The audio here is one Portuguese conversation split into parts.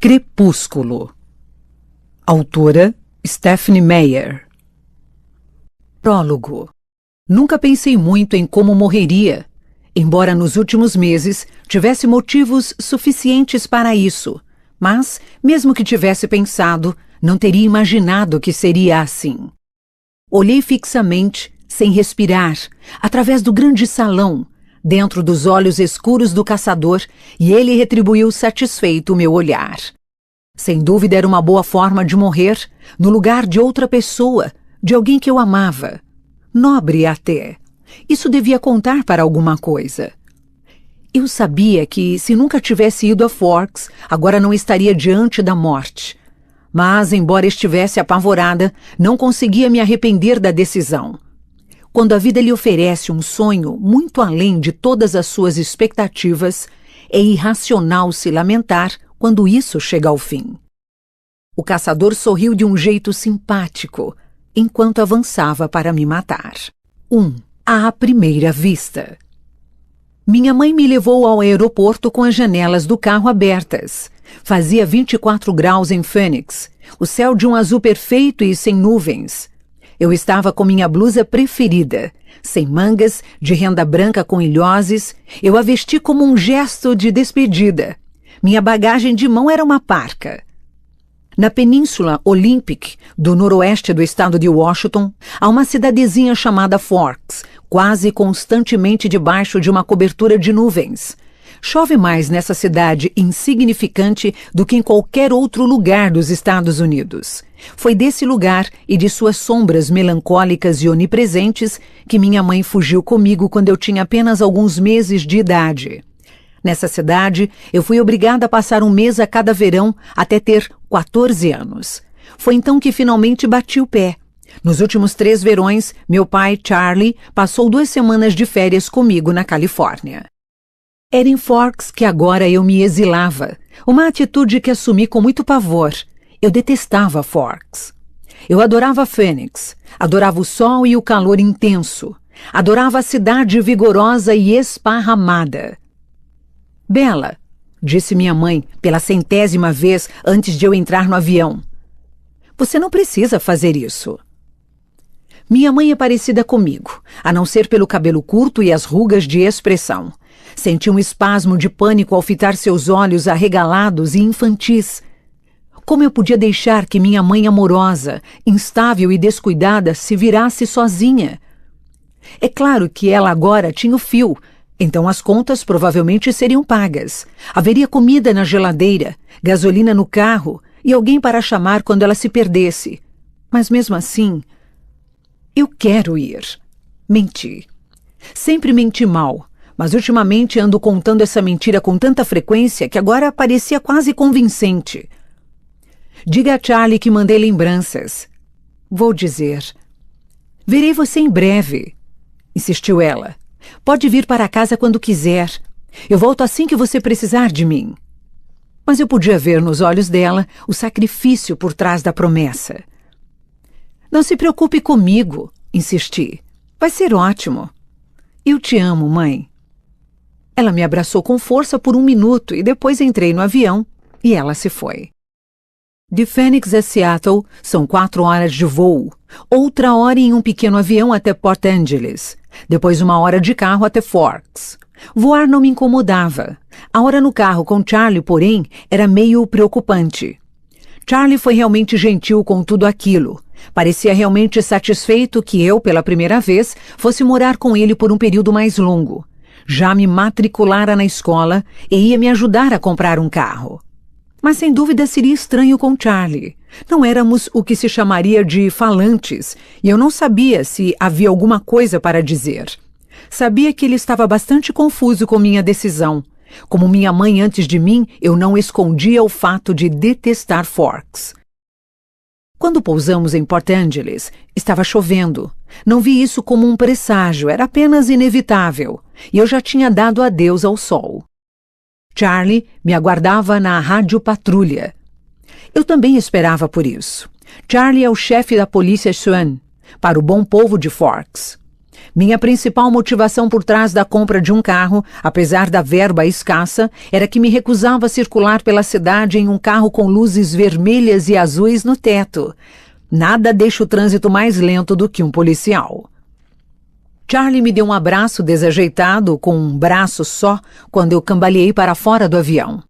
Crepúsculo. Autora Stephenie Meyer. Prólogo. Nunca pensei muito em como morreria, embora nos últimos meses tivesse motivos suficientes para isso, mas, mesmo que tivesse pensado, não teria imaginado que seria assim. Olhei fixamente, sem respirar, através do grande salão, dentro dos olhos escuros do caçador, e ele retribuiu satisfeito o meu olhar. Sem dúvida era uma boa forma de morrer, no lugar de outra pessoa, de alguém que eu amava. Nobre até. Isso devia contar para alguma coisa. Eu sabia que, se nunca tivesse ido a Forks, agora não estaria diante da morte. Mas, embora estivesse apavorada, não conseguia me arrepender da decisão. Quando a vida lhe oferece um sonho muito além de todas as suas expectativas, é irracional se lamentar quando isso chega ao fim. O caçador sorriu de um jeito simpático, enquanto avançava para me matar. 1. À primeira vista. Minha mãe me levou ao aeroporto com as janelas do carro abertas. Fazia 24 graus em Phoenix, o céu de um azul perfeito e sem nuvens. Eu estava com minha blusa preferida, sem mangas, de renda branca com ilhoses. Eu a vesti como um gesto de despedida. Minha bagagem de mão era uma parca. Na Península Olympic, do noroeste do estado de Washington, há uma cidadezinha chamada Forks, quase constantemente debaixo de uma cobertura de nuvens. Chove mais nessa cidade insignificante do que em qualquer outro lugar dos Estados Unidos. Foi desse lugar e de suas sombras melancólicas e onipresentes que minha mãe fugiu comigo quando eu tinha apenas alguns meses de idade. Nessa cidade, eu fui obrigada a passar um mês a cada verão até ter 14 anos. Foi então que finalmente bati o pé. Nos últimos 3 verões, meu pai, Charlie, passou 2 semanas de férias comigo na Califórnia. Era em Forks que agora eu me exilava, uma atitude que assumi com muito pavor. Eu detestava Forks. Eu adorava Phoenix, adorava o sol e o calor intenso, adorava a cidade vigorosa e esparramada. Bella, disse minha mãe pela 100ª vez antes de eu entrar no avião, você não precisa fazer isso. Minha mãe é parecida comigo, a não ser pelo cabelo curto e as rugas de expressão. Senti um espasmo de pânico ao fitar seus olhos arregalados e infantis. Como eu podia deixar que minha mãe amorosa, instável e descuidada se virasse sozinha? É claro que ela agora tinha o Phil, então as contas provavelmente seriam pagas. Haveria comida na geladeira, gasolina no carro e alguém para chamar quando ela se perdesse. Mas mesmo assim, eu quero ir. Menti. Sempre menti mal. Mas ultimamente ando contando essa mentira com tanta frequência que agora parecia quase convincente. Diga a Charlie que mandei lembranças. Vou dizer. Verei você em breve, insistiu ela. Pode vir para casa quando quiser. Eu volto assim que você precisar de mim. Mas eu podia ver nos olhos dela o sacrifício por trás da promessa. Não se preocupe comigo, insisti. Vai ser ótimo. Eu te amo, mãe. Ela me abraçou com força por 1 minuto e depois entrei no avião e ela se foi. De Phoenix a Seattle são 4 horas de voo, outra hora em um pequeno avião até Port Angeles, depois 1 hora de carro até Forks. Voar não me incomodava. A hora no carro com Charlie, porém, era meio preocupante. Charlie foi realmente gentil com tudo aquilo. Parecia realmente satisfeito que eu, pela primeira vez, fosse morar com ele por um período mais longo. Já me matriculara na escola e ia me ajudar a comprar um carro. Mas sem dúvida seria estranho com Charlie. Não éramos o que se chamaria de falantes, e eu não sabia se havia alguma coisa para dizer. Sabia que ele estava bastante confuso com minha decisão. Como minha mãe antes de mim, eu não escondia o fato de detestar Forks. Quando pousamos em Port Angeles, estava chovendo. Não vi isso como um presságio, era apenas inevitável. E eu já tinha dado adeus ao sol. Charlie me aguardava na rádio patrulha. Eu também esperava por isso. Charlie é o chefe da polícia Swan, para o bom povo de Forks. Minha principal motivação por trás da compra de um carro, apesar da verba escassa, era que me recusava a circular pela cidade em um carro com luzes vermelhas e azuis no teto. Nada deixa o trânsito mais lento do que um policial. Charlie me deu um abraço desajeitado, com um braço só, quando eu cambaleei para fora do avião.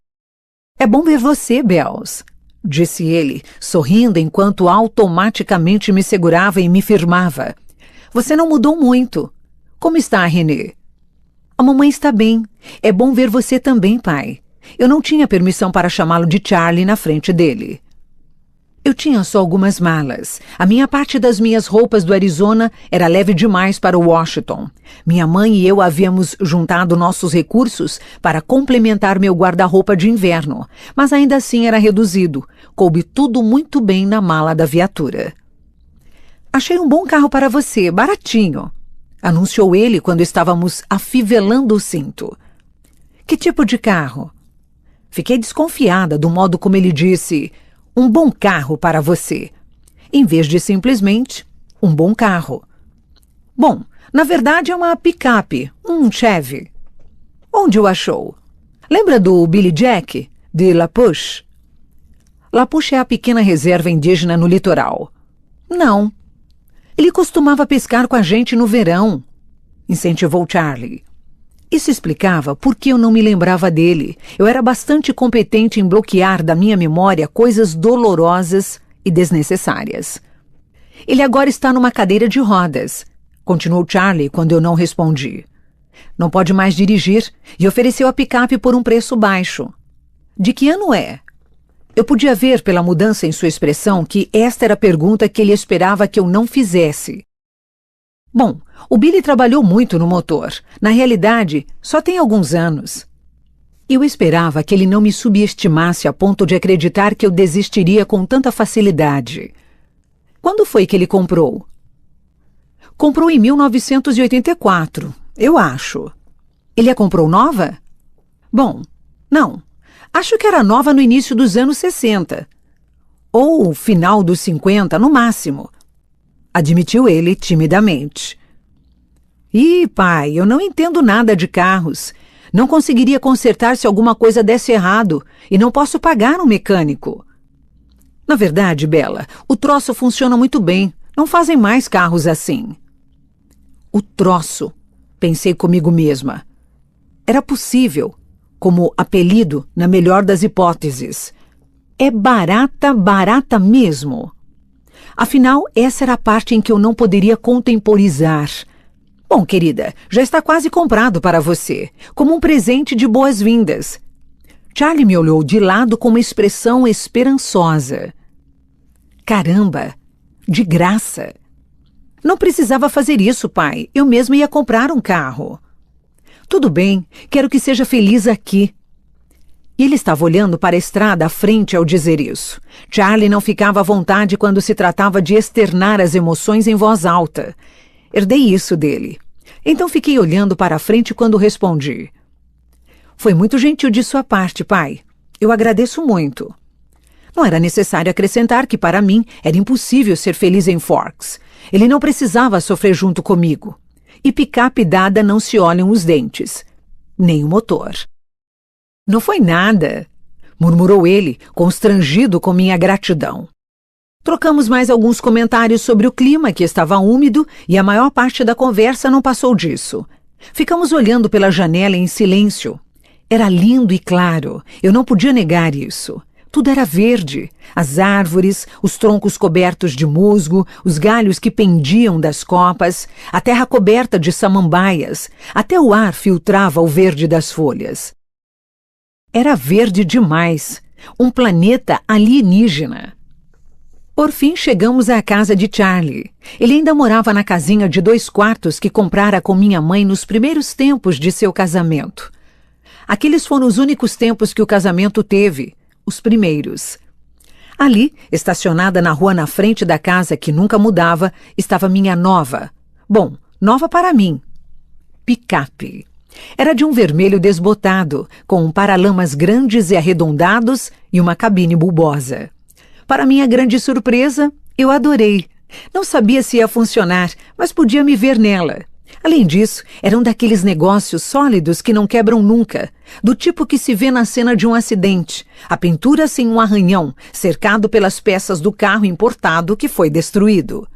É bom ver você, Bells, disse ele, sorrindo enquanto automaticamente me segurava e me firmava. Você não mudou muito. Como está a Renée? A mamãe está bem. É bom ver você também, pai. Eu não tinha permissão para chamá-lo de Charlie na frente dele. Eu tinha só algumas malas. A minha parte das minhas roupas do Arizona era leve demais para Washington. Minha mãe e eu havíamos juntado nossos recursos para complementar meu guarda-roupa de inverno, mas ainda assim era reduzido. Coube tudo muito bem na mala da viatura. Achei um bom carro para você, baratinho, anunciou ele quando estávamos afivelando o cinto. Que tipo de carro? Fiquei desconfiada do modo como ele disse... Um bom carro para você, em vez de simplesmente um bom carro. Bom, na verdade é uma picape, um Chevy. Onde o achou? Lembra do Billy Jack, de Lapouche? Lapouche é a pequena reserva indígena no litoral. Não. Ele costumava pescar com a gente no verão, incentivou Charlie. Isso explicava por que eu não me lembrava dele. Eu era bastante competente em bloquear da minha memória coisas dolorosas e desnecessárias. Ele agora está numa cadeira de rodas, continuou Charlie quando eu não respondi. Não pode mais dirigir e ofereceu a picape por um preço baixo. De que ano é? Eu podia ver pela mudança em sua expressão que esta era a pergunta que ele esperava que eu não fizesse. Bom, o Billy trabalhou muito no motor. Na realidade, só tem alguns anos. Eu esperava que ele não me subestimasse a ponto de acreditar que eu desistiria com tanta facilidade. Quando foi que ele comprou? Comprou em 1984, eu acho. Ele a comprou nova? Bom, não. Acho que era nova no início dos anos 60. Ou final dos 50, no máximo. Admitiu ele timidamente. Ih, pai, eu não entendo nada de carros. Não conseguiria consertar se alguma coisa desse errado e não posso pagar um mecânico. Na verdade, Bella, o troço funciona muito bem. Não fazem mais carros assim. O troço, pensei comigo mesma. Era possível, como apelido na melhor das hipóteses. É barata, barata mesmo. Afinal, essa era a parte em que eu não poderia contemporizar. Bom, querida, já está quase comprado para você, como um presente de boas-vindas. Charlie me olhou de lado com uma expressão esperançosa. Caramba, de graça. Não precisava fazer isso, pai. Eu mesmo ia comprar um carro. Tudo bem, quero que seja feliz aqui. E ele estava olhando para a estrada à frente ao dizer isso. Charlie não ficava à vontade quando se tratava de externar as emoções em voz alta. Herdei isso dele. Então fiquei olhando para a frente quando respondi. Foi muito gentil de sua parte, pai. Eu agradeço muito. Não era necessário acrescentar que, para mim, era impossível ser feliz em Forks. Ele não precisava sofrer junto comigo. E picape dada não se olham os dentes. Nem o motor. Não foi nada, murmurou ele, constrangido com minha gratidão. Trocamos mais alguns comentários sobre o clima, que estava úmido, e a maior parte da conversa não passou disso. Ficamos olhando pela janela em silêncio. Era lindo e claro, eu não podia negar isso. Tudo era verde, as árvores, os troncos cobertos de musgo, os galhos que pendiam das copas, a terra coberta de samambaias, até o ar filtrava o verde das folhas. Era verde demais, um planeta alienígena. Por fim, chegamos à casa de Charlie. Ele ainda morava na casinha de 2 quartos que comprara com minha mãe nos primeiros tempos de seu casamento. Aqueles foram os únicos tempos que o casamento teve, os primeiros. Ali, estacionada na rua na frente da casa que nunca mudava, estava minha nova. Bom, nova para mim. Picape. Era de um vermelho desbotado, com paralamas grandes e arredondados e uma cabine bulbosa. Para minha grande surpresa, eu adorei. Não sabia se ia funcionar, mas podia me ver nela. Além disso, eram daqueles negócios sólidos que não quebram nunca, do tipo que se vê na cena de um acidente, a pintura sem um arranhão, cercado pelas peças do carro importado que foi destruído.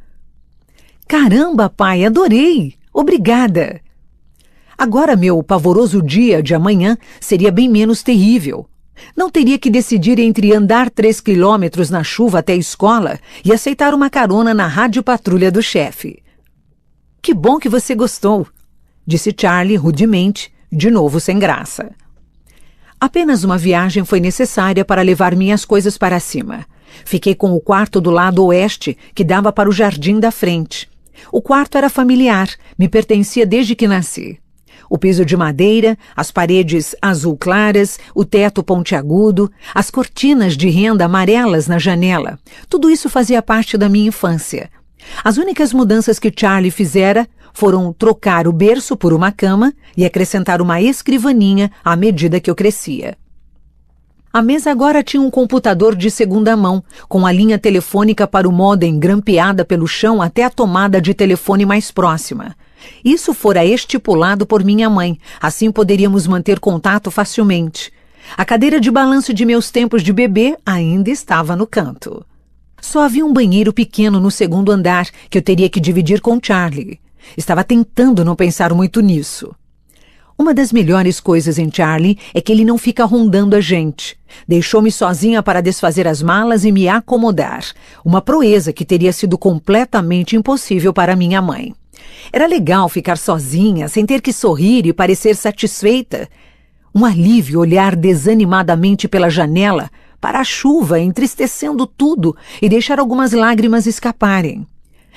Caramba, pai, adorei! Obrigada! Agora meu pavoroso dia de amanhã seria bem menos terrível. Não teria que decidir entre andar 3 quilômetros na chuva até a escola e aceitar uma carona na rádio-patrulha do chefe. Que bom que você gostou, disse Charlie rudemente, de novo sem graça. Apenas uma viagem foi necessária para levar minhas coisas para cima. Fiquei com o quarto do lado oeste, que dava para o jardim da frente. O quarto era familiar, me pertencia desde que nasci. O piso de madeira, as paredes azul claras, o teto pontiagudo, as cortinas de renda amarelas na janela, tudo isso fazia parte da minha infância. As únicas mudanças que Charlie fizera foram trocar o berço por uma cama e acrescentar uma escrivaninha à medida que eu crescia. A mesa agora tinha um computador de segunda mão, com a linha telefônica para o módem grampeada pelo chão até a tomada de telefone mais próxima. Isso fora estipulado por minha mãe, assim poderíamos manter contato facilmente. A cadeira de balanço de meus tempos de bebê ainda estava no canto. Só havia um banheiro pequeno no segundo andar que eu teria que dividir com Charlie. Estava tentando não pensar muito nisso. Uma das melhores coisas em Charlie é que ele não fica rondando a gente. Deixou-me sozinha para desfazer as malas e me acomodar. Uma proeza que teria sido completamente impossível para minha mãe. Era legal ficar sozinha, sem ter que sorrir e parecer satisfeita. Um alívio olhar desanimadamente pela janela para a chuva, entristecendo tudo e deixar algumas lágrimas escaparem.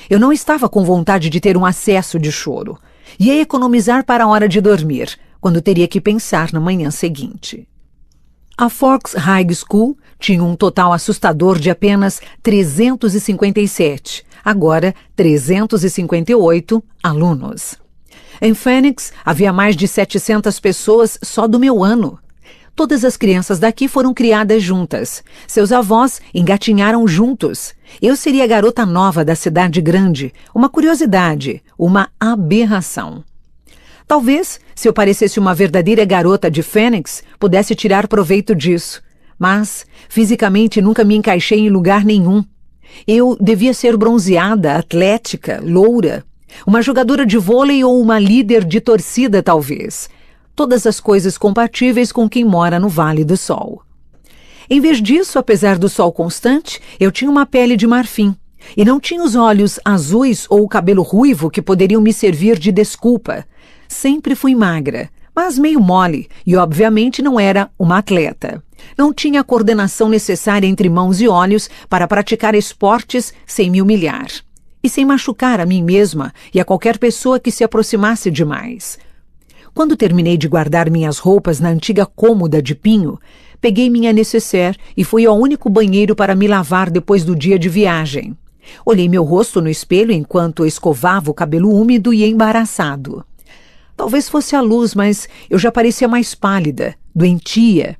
Eu não estava com vontade de ter um acesso de choro. Ia economizar para a hora de dormir, quando teria que pensar na manhã seguinte. A Forks High School tinha um total assustador de apenas 357, agora 358 alunos. Em Phoenix, havia mais de 700 pessoas só do meu ano. Todas as crianças daqui foram criadas juntas. Seus avós engatinharam juntos. Eu seria a garota nova da cidade grande, uma curiosidade, uma aberração. Talvez, se eu parecesse uma verdadeira garota de Phoenix, pudesse tirar proveito disso. Mas, fisicamente, nunca me encaixei em lugar nenhum. Eu devia ser bronzeada, atlética, loura. Uma jogadora de vôlei ou uma líder de torcida, talvez. Todas as coisas compatíveis com quem mora no Vale do Sol. Em vez disso, apesar do sol constante, eu tinha uma pele de marfim. E não tinha os olhos azuis ou o cabelo ruivo que poderiam me servir de desculpa. Sempre fui magra, mas meio mole, e obviamente não era uma atleta. Não tinha a coordenação necessária entre mãos e olhos para praticar esportes sem me humilhar. E sem machucar a mim mesma e a qualquer pessoa que se aproximasse demais. Quando terminei de guardar minhas roupas na antiga cômoda de pinho, peguei minha nécessaire e fui ao único banheiro para me lavar depois do dia de viagem. Olhei meu rosto no espelho enquanto escovava o cabelo úmido e embaraçado. Talvez fosse a luz, mas eu já parecia mais pálida, doentia.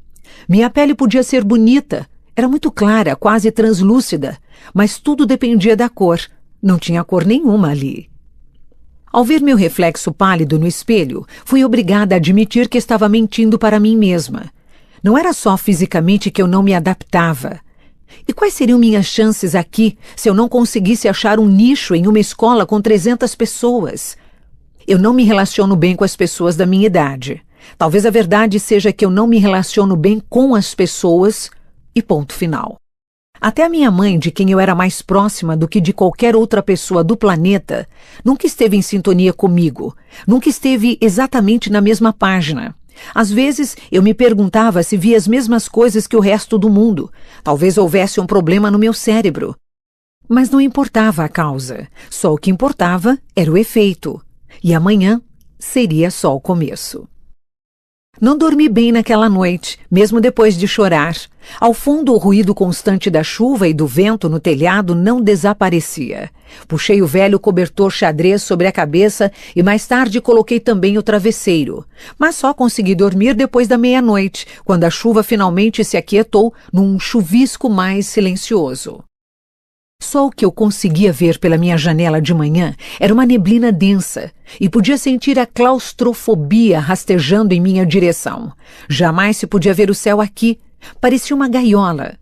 Minha pele podia ser bonita, era muito clara, quase translúcida, mas tudo dependia da cor. Não tinha cor nenhuma ali. Ao ver meu reflexo pálido no espelho, fui obrigada a admitir que estava mentindo para mim mesma. Não era só fisicamente que eu não me adaptava. E quais seriam minhas chances aqui se eu não conseguisse achar um nicho em uma escola com 300 pessoas? Eu não me relaciono bem com as pessoas da minha idade. Talvez a verdade seja que eu não me relaciono bem com as pessoas e ponto final. Até a minha mãe, de quem eu era mais próxima do que de qualquer outra pessoa do planeta, nunca esteve em sintonia comigo, nunca esteve exatamente na mesma página. Às vezes, eu me perguntava se via as mesmas coisas que o resto do mundo. Talvez houvesse um problema no meu cérebro. Mas não importava a causa, só o que importava era o efeito. E amanhã seria só o começo. Não dormi bem naquela noite, mesmo depois de chorar. Ao fundo, o ruído constante da chuva e do vento no telhado não desaparecia. Puxei o velho cobertor xadrez sobre a cabeça e mais tarde coloquei também o travesseiro. Mas só consegui dormir depois da meia-noite, quando a chuva finalmente se aquietou num chuvisco mais silencioso. Só o que eu conseguia ver pela minha janela de manhã era uma neblina densa e podia sentir a claustrofobia rastejando em minha direção. Jamais se podia ver o céu aqui. Parecia uma gaiola.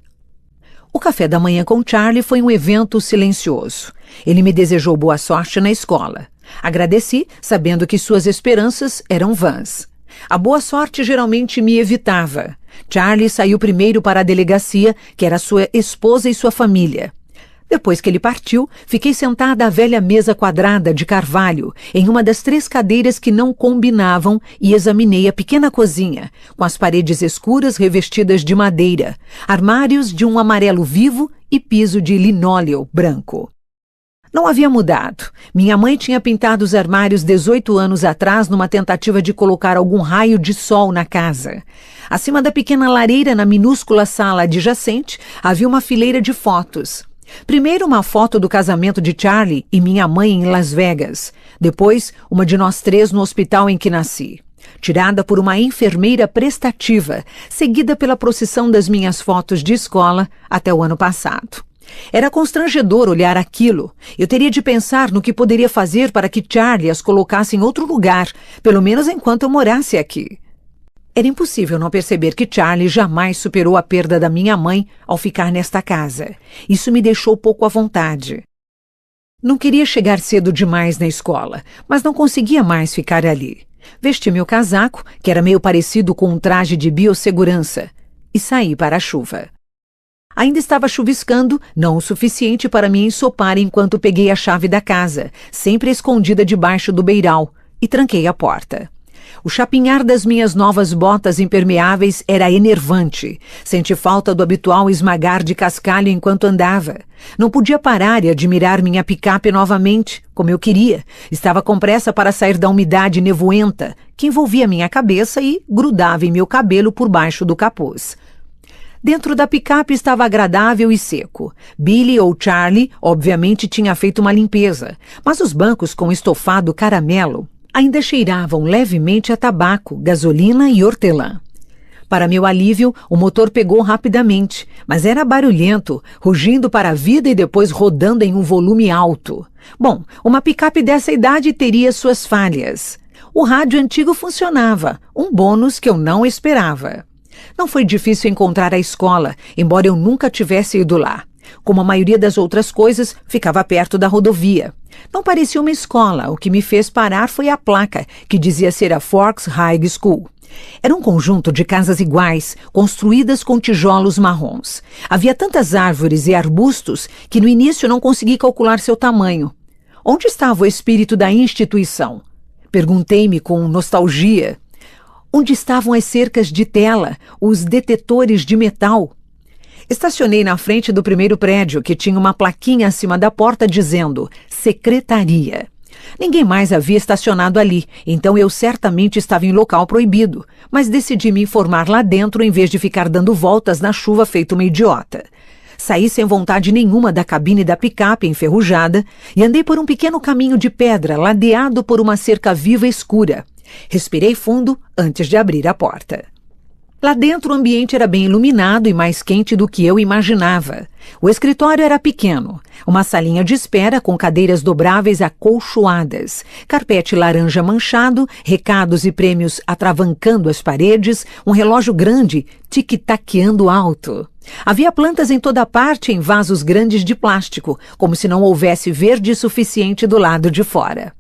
O café da manhã com Charlie foi um evento silencioso. Ele me desejou boa sorte na escola. Agradeci, sabendo que suas esperanças eram vãs. A boa sorte geralmente me evitava. Charlie saiu primeiro para a delegacia, que era sua esposa e sua família. Depois que ele partiu, fiquei sentada à velha mesa quadrada de carvalho, em uma das 3 cadeiras que não combinavam, e examinei a pequena cozinha, com as paredes escuras revestidas de madeira, armários de um amarelo vivo e piso de linóleo branco. Não havia mudado. Minha mãe tinha pintado os armários 18 anos atrás numa tentativa de colocar algum raio de sol na casa. Acima da pequena lareira, na minúscula sala adjacente, havia uma fileira de fotos. Primeiro, uma foto do casamento de Charlie e minha mãe em Las Vegas. Depois, uma de nós 3 no hospital em que nasci. Tirada por uma enfermeira prestativa, seguida pela procissão das minhas fotos de escola até o ano passado. Era constrangedor olhar aquilo. Eu teria de pensar no que poderia fazer para que Charlie as colocasse em outro lugar, pelo menos enquanto eu morasse aqui. Era impossível não perceber que Charlie jamais superou a perda da minha mãe ao ficar nesta casa. Isso me deixou pouco à vontade. Não queria chegar cedo demais na escola, mas não conseguia mais ficar ali. Vesti meu casaco, que era meio parecido com um traje de biossegurança, e saí para a chuva. Ainda estava chuviscando, não o suficiente para me ensopar enquanto peguei a chave da casa, sempre escondida debaixo do beiral, e tranquei a porta. O chapinhar das minhas novas botas impermeáveis era enervante. Senti falta do habitual esmagar de cascalho enquanto andava. Não podia parar e admirar minha picape novamente, como eu queria. Estava com pressa para sair da umidade nevoenta, que envolvia minha cabeça e grudava em meu cabelo por baixo do capuz. Dentro da picape estava agradável e seco. Billy ou Charlie, obviamente, tinha feito uma limpeza, mas os bancos com estofado caramelo ainda cheiravam levemente a tabaco, gasolina e hortelã. Para meu alívio, o motor pegou rapidamente, mas era barulhento, rugindo para a vida e depois rodando em um volume alto. Bom, uma picape dessa idade teria suas falhas. O rádio antigo funcionava, um bônus que eu não esperava. Não foi difícil encontrar a escola, embora eu nunca tivesse ido lá. Como a maioria das outras coisas, ficava perto da rodovia. Não parecia uma escola, o que me fez parar foi a placa, que dizia ser a Forks High School. Era um conjunto de casas iguais, construídas com tijolos marrons. Havia tantas árvores e arbustos que no início não consegui calcular seu tamanho. Onde estava o espírito da instituição? Perguntei-me com nostalgia. Onde estavam as cercas de tela, os detetores de metal? Estacionei na frente do primeiro prédio, que tinha uma plaquinha acima da porta dizendo Secretaria. Ninguém mais havia estacionado ali, então eu certamente estava em local proibido, mas decidi me informar lá dentro em vez de ficar dando voltas na chuva feito uma idiota. Saí sem vontade nenhuma da cabine da picape enferrujada e andei por um pequeno caminho de pedra ladeado por uma cerca viva escura. Respirei fundo antes de abrir a porta. Lá dentro o ambiente era bem iluminado e mais quente do que eu imaginava. O escritório era pequeno, uma salinha de espera com cadeiras dobráveis acolchoadas, carpete laranja manchado, recados e prêmios atravancando as paredes, um relógio grande tic-taqueando alto. Havia plantas em toda parte em vasos grandes de plástico, como se não houvesse verde suficiente do lado de fora.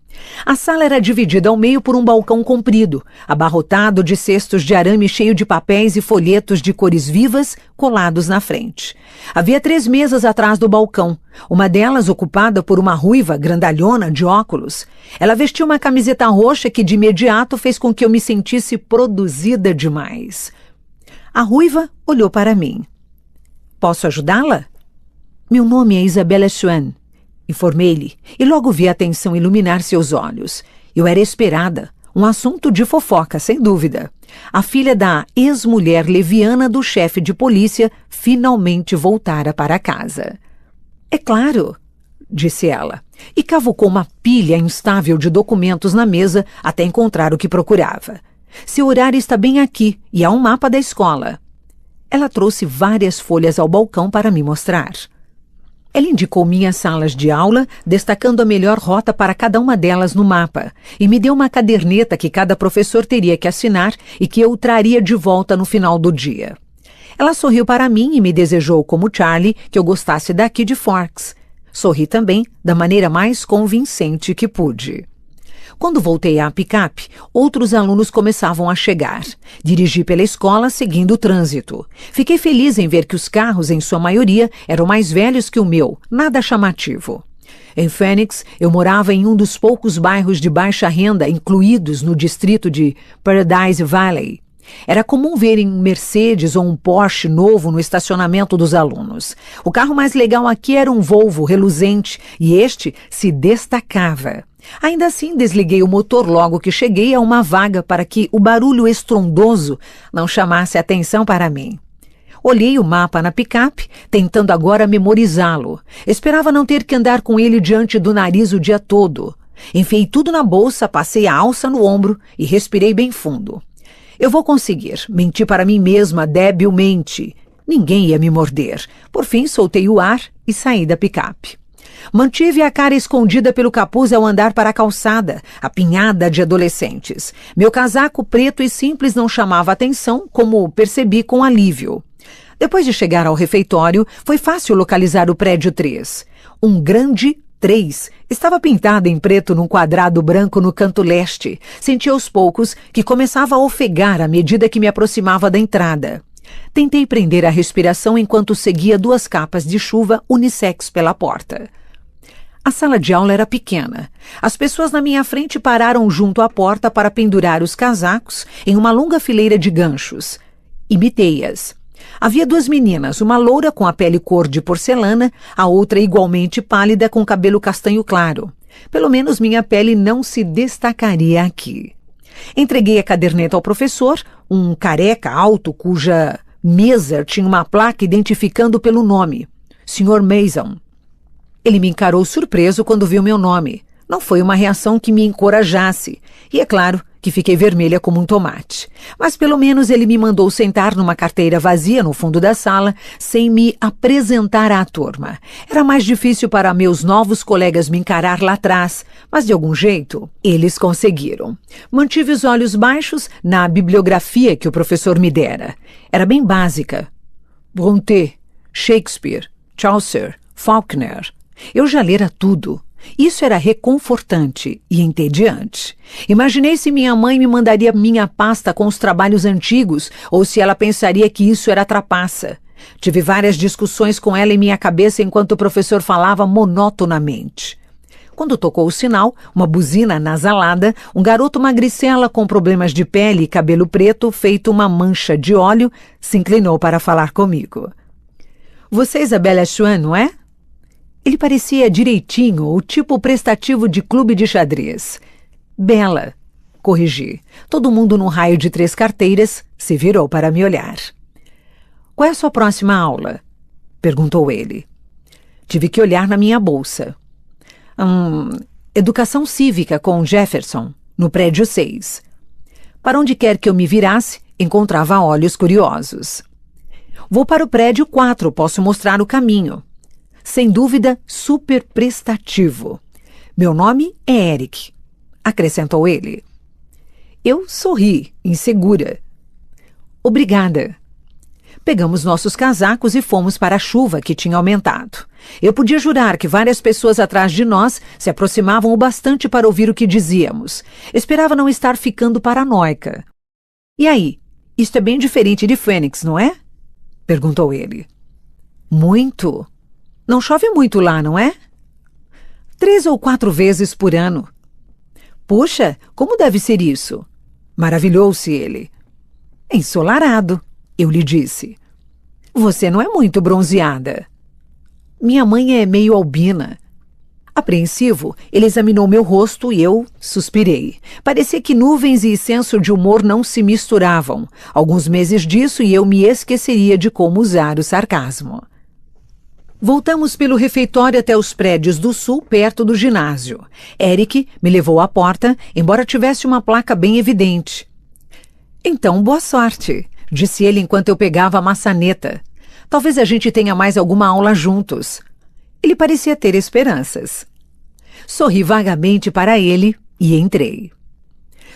A sala era dividida ao meio por um balcão comprido, abarrotado de cestos de arame cheio de papéis e folhetos de cores vivas colados na frente. Havia 3 mesas atrás do balcão, uma delas ocupada por uma ruiva grandalhona de óculos. Ela vestia uma camiseta roxa que de imediato fez com que eu me sentisse produzida demais. A ruiva olhou para mim. Posso ajudá-la? Meu nome é Isabella Swan. Informei-lhe, e logo vi a atenção iluminar seus olhos. Eu era esperada, um assunto de fofoca, sem dúvida. A filha da ex-mulher leviana do chefe de polícia finalmente voltara para casa. É claro, disse ela, e cavucou uma pilha instável de documentos na mesa até encontrar o que procurava. Seu horário está bem aqui, e há um mapa da escola. Ela trouxe várias folhas ao balcão para me mostrar. Ela indicou minhas salas de aula, destacando a melhor rota para cada uma delas no mapa, e me deu uma caderneta que cada professor teria que assinar e que eu traria de volta no final do dia. Ela sorriu para mim e me desejou, como Charlie, que eu gostasse daqui de Forks. Sorri também da maneira mais convincente que pude. Quando voltei à picape, outros alunos começavam a chegar. Dirigi pela escola seguindo o trânsito. Fiquei feliz em ver que os carros, em sua maioria, eram mais velhos que o meu, nada chamativo. Em Phoenix, eu morava em um dos poucos bairros de baixa renda incluídos no distrito de Paradise Valley. Era comum ver um Mercedes ou um Porsche novo no estacionamento dos alunos. O carro mais legal aqui era um Volvo reluzente e este se destacava. Ainda assim, desliguei o motor logo que cheguei a uma vaga para que o barulho estrondoso não chamasse atenção para mim. Olhei o mapa na picape, tentando agora memorizá-lo. Esperava não ter que andar com ele diante do nariz o dia todo. Enfiei tudo na bolsa, passei a alça no ombro e respirei bem fundo. Eu vou conseguir, menti para mim mesma debilmente. Ninguém ia me morder. Por fim, soltei o ar e saí da picape. Mantive a cara escondida pelo capuz ao andar para a calçada, apinhada de adolescentes. Meu casaco preto e simples não chamava atenção, como percebi com alívio. Depois de chegar ao refeitório, foi fácil localizar o prédio 3. Um grande 3 estava pintado em preto num quadrado branco no canto leste. Senti aos poucos que começava a ofegar à medida que me aproximava da entrada. Tentei prender a respiração enquanto seguia 2 capas de chuva unissex pela porta. A sala de aula era pequena. As pessoas na minha frente pararam junto à porta para pendurar os casacos em uma longa fileira de ganchos. Imitei-as. Havia 2 meninas, uma loura com a pele cor de porcelana, a outra igualmente pálida com cabelo castanho claro. Pelo menos minha pele não se destacaria aqui. Entreguei a caderneta ao professor, um careca alto cuja mesa tinha uma placa identificando pelo nome, Sr. Mason. Ele me encarou surpreso quando viu meu nome. Não foi uma reação que me encorajasse. E é claro que fiquei vermelha como um tomate. Mas pelo menos ele me mandou sentar numa carteira vazia no fundo da sala, sem me apresentar à turma. Era mais difícil para meus novos colegas me encarar lá atrás, mas de algum jeito eles conseguiram. Mantive os olhos baixos na bibliografia que o professor me dera. Era bem básica. Brontë, Shakespeare, Chaucer, Faulkner. Eu já lera tudo. Isso era reconfortante e entediante. Imaginei se minha mãe me mandaria minha pasta com os trabalhos antigos ou se ela pensaria que isso era trapaça. Tive várias discussões com ela em minha cabeça enquanto o professor falava monotonamente. Quando tocou o sinal, uma buzina nasalada, um garoto magricela com problemas de pele e cabelo preto feito uma mancha de óleo se inclinou para falar comigo. Você é Isabella Schwann, não é? Ele parecia direitinho o tipo prestativo de clube de xadrez. Bela, corrigi. Todo mundo num raio de 3 carteiras se virou para me olhar. Qual é a sua próxima aula? Perguntou ele. Tive que olhar na minha bolsa. Educação cívica com Jefferson, no prédio 6. Para onde quer que eu me virasse, encontrava olhos curiosos. Vou para o prédio 4, posso mostrar o caminho. Sem dúvida, super prestativo. Meu nome é Eric, acrescentou ele. Eu sorri, insegura. Obrigada. Pegamos nossos casacos e fomos para a chuva que tinha aumentado. Eu podia jurar que várias pessoas atrás de nós se aproximavam o bastante para ouvir o que dizíamos. Esperava não estar ficando paranoica. E aí, isto é bem diferente de Phoenix, não é? Perguntou ele. Muito. Não chove muito lá, não é? 3 ou 4 vezes por ano. Puxa, como deve ser isso? Maravilhou-se ele. Ensolarado, eu lhe disse. Você não é muito bronzeada. Minha mãe é meio albina. Apreensivo, ele examinou meu rosto e eu suspirei. Parecia que nuvens e senso de humor não se misturavam. Alguns meses disso e eu me esqueceria de como usar o sarcasmo. Voltamos pelo refeitório até os prédios do sul, perto do ginásio. Eric me levou à porta, embora tivesse uma placa bem evidente. Então, boa sorte, disse ele enquanto eu pegava a maçaneta. Talvez a gente tenha mais alguma aula juntos. Ele Ele parecia ter esperanças. Sorri vagamente para ele e entrei.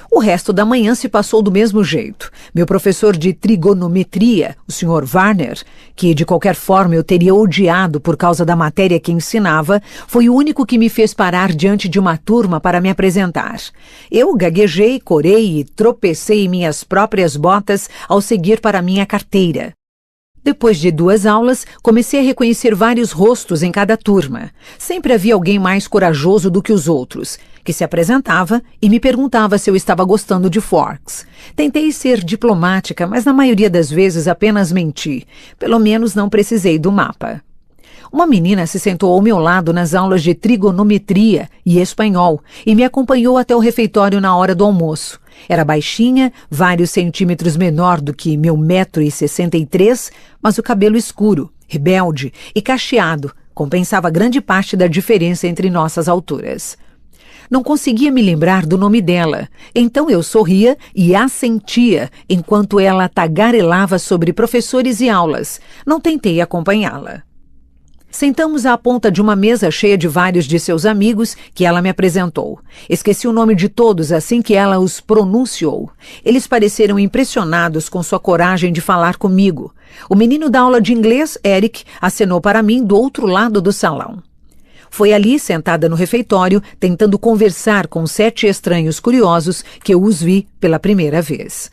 O resto da manhã se passou do mesmo jeito. Meu professor de trigonometria, o Sr. Warner, que de qualquer forma eu teria odiado por causa da matéria que ensinava, foi o único que me fez parar diante de uma turma para me apresentar. Eu gaguejei, corei e tropecei em minhas próprias botas ao seguir para minha carteira. Depois de 2 aulas, comecei a reconhecer vários rostos em cada turma. Sempre havia alguém mais corajoso do que os outros, que se apresentava e me perguntava se eu estava gostando de Forks. Tentei ser diplomática, mas na maioria das vezes apenas menti. Pelo menos não precisei do mapa. Uma menina se sentou ao meu lado nas aulas de trigonometria e espanhol e me acompanhou até o refeitório na hora do almoço. Era baixinha, vários centímetros menor do que meu 1,63 m, mas o cabelo escuro, rebelde e cacheado compensava grande parte da diferença entre nossas alturas. Não conseguia me lembrar do nome dela, então eu sorria e assentia enquanto ela tagarelava sobre professores e aulas. Não tentei acompanhá-la. Sentamos à ponta de uma mesa cheia de vários de seus amigos que ela me apresentou. Esqueci o nome de todos assim que ela os pronunciou. Eles pareceram impressionados com sua coragem de falar comigo. O menino da aula de inglês, Eric, acenou para mim do outro lado do salão. Foi ali, sentada no refeitório, tentando conversar com 7 estranhos curiosos, que eu os vi pela primeira vez.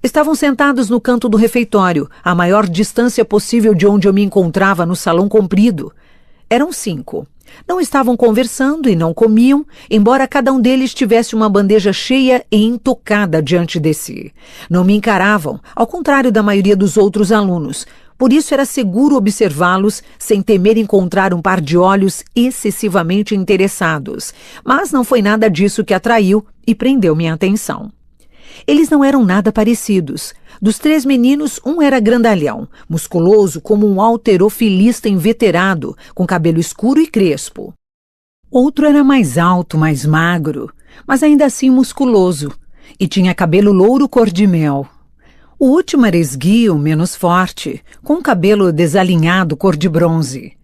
Estavam sentados no canto do refeitório, a maior distância possível de onde eu me encontrava no salão comprido. Eram 5. Não estavam conversando e não comiam, embora cada um deles tivesse uma bandeja cheia e intocada diante de si. Não me encaravam, ao contrário da maioria dos outros alunos. Por isso era seguro observá-los sem temer encontrar um par de olhos excessivamente interessados. Mas não foi nada disso que atraiu e prendeu minha atenção. Eles não eram nada parecidos. Dos 3 meninos, um era grandalhão, musculoso como um halterofilista inveterado, com cabelo escuro e crespo. Outro era mais alto, mais magro, mas ainda assim musculoso, e tinha cabelo louro cor de mel. O último era esguio, menos forte, com cabelo desalinhado cor de bronze.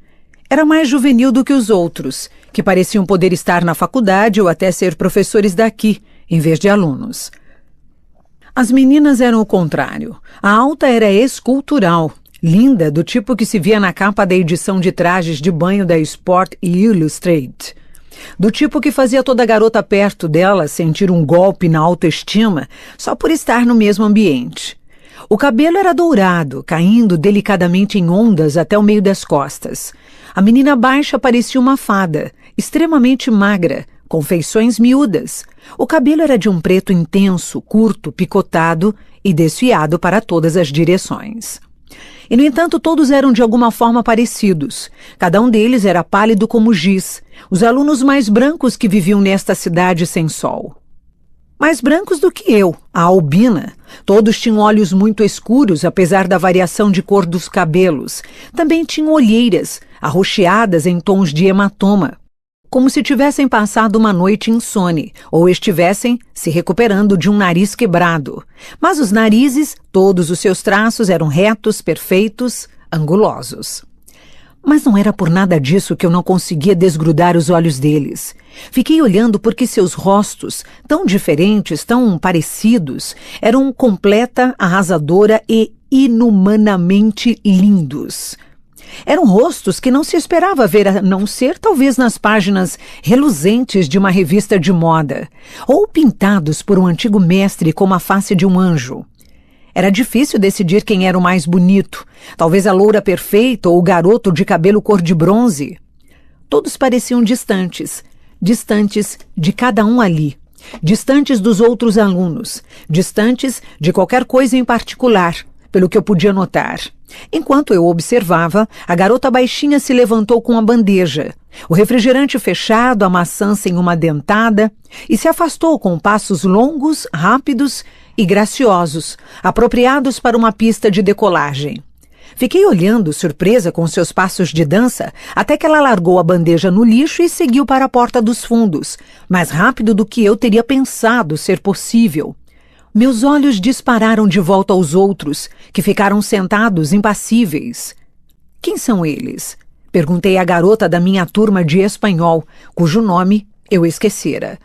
Era mais juvenil do que os outros, que pareciam poder estar na faculdade ou até ser professores daqui, em vez de alunos. As meninas eram o contrário. A alta era escultural, linda, do tipo que se via na capa da edição de trajes de banho da Sport Illustrated. Do tipo que fazia toda garota perto dela sentir um golpe na autoestima só por estar no mesmo ambiente. O cabelo era dourado, caindo delicadamente em ondas até o meio das costas. A menina baixa parecia uma fada, extremamente magra, com feições miúdas. O cabelo era de um preto intenso, curto, picotado e desfiado para todas as direções. E, no entanto, todos eram de alguma forma parecidos. Cada um deles era pálido como giz, os alunos mais brancos que viviam nesta cidade sem sol. Mais brancos do que eu, a albina. Todos tinham olhos muito escuros, apesar da variação de cor dos cabelos. Também tinham olheiras, arroxeadas em tons de hematoma, como se tivessem passado uma noite insone ou estivessem se recuperando de um nariz quebrado. Mas os narizes, todos os seus traços eram retos, perfeitos, angulosos. Mas não era por nada disso que eu não conseguia desgrudar os olhos deles. Fiquei olhando porque seus rostos, tão diferentes, tão parecidos, eram completa, arrasadora e inumanamente lindos. Eram rostos que não se esperava ver a não ser talvez nas páginas reluzentes de uma revista de moda, ou pintados por um antigo mestre como a face de um anjo. Era difícil decidir quem era o mais bonito, talvez a loura perfeita ou o garoto de cabelo cor de bronze. Todos pareciam distantes, distantes de cada um ali, distantes dos outros alunos, distantes de qualquer coisa em particular, pelo que eu podia notar. Enquanto eu observava, a garota baixinha se levantou com a bandeja, o refrigerante fechado, a maçã sem uma dentada, e se afastou com passos longos, rápidos e graciosos, apropriados para uma pista de decolagem. Fiquei olhando, surpresa com seus passos de dança, até que ela largou a bandeja no lixo e seguiu para a porta dos fundos, mais rápido do que eu teria pensado ser possível. Meus olhos dispararam de volta aos outros, que ficaram sentados impassíveis. Quem são eles? Perguntei à garota da minha turma de espanhol, cujo nome eu esquecera.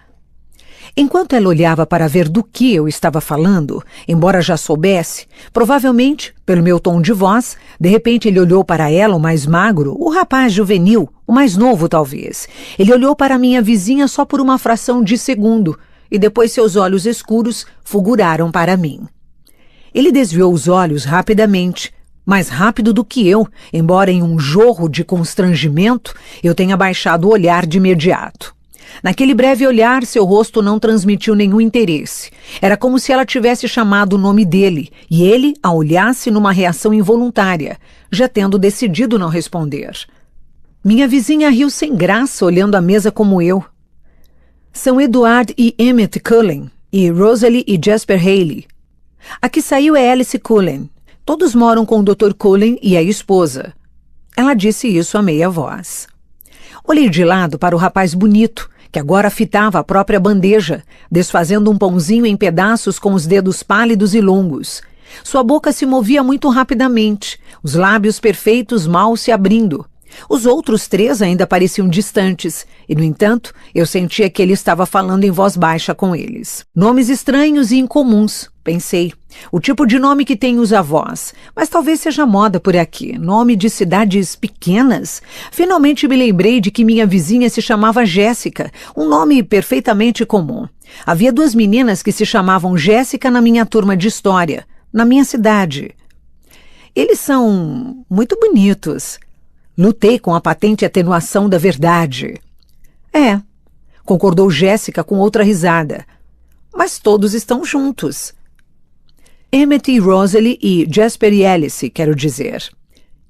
Enquanto ela olhava para ver do que eu estava falando, embora já soubesse, provavelmente, pelo meu tom de voz, de repente ele olhou para ela, o mais magro, o rapaz juvenil, o mais novo talvez. Ele olhou para minha vizinha só por uma fração de segundo, e depois seus olhos escuros fulguraram para mim. Ele desviou os olhos rapidamente, mais rápido do que eu, embora em um jorro de constrangimento eu tenha baixado o olhar de imediato. Naquele breve olhar, seu rosto não transmitiu nenhum interesse. Era como se ela tivesse chamado o nome dele, e ele a olhasse numa reação involuntária, já tendo decidido não responder. Minha vizinha riu sem graça, olhando a mesa como eu. São Edward e Emmett Cullen, e Rosalie e Jasper Haley. A que saiu é Alice Cullen. Todos moram com o Dr. Cullen e a esposa. Ela disse isso a meia voz. Olhei de lado para o rapaz bonito, que agora fitava a própria bandeja, desfazendo um pãozinho em pedaços com os dedos pálidos e longos. Sua boca se movia muito rapidamente, os lábios perfeitos mal se abrindo. Os outros 3 ainda pareciam distantes, e, no entanto, eu sentia que ele estava falando em voz baixa com eles. Nomes estranhos e incomuns, pensei. O tipo de nome que têm os avós, mas talvez seja moda por aqui. Nome de cidades pequenas. Finalmente me lembrei de que minha vizinha se chamava Jéssica, um nome perfeitamente comum. Havia 2 meninas que se chamavam Jéssica na minha turma de história, na minha cidade. Eles são muito bonitos. Lutei com a patente atenuação da verdade. É, concordou Jéssica com outra risada. Mas todos estão juntos. Emmett e Rosalie e Jasper e Alice, quero dizer.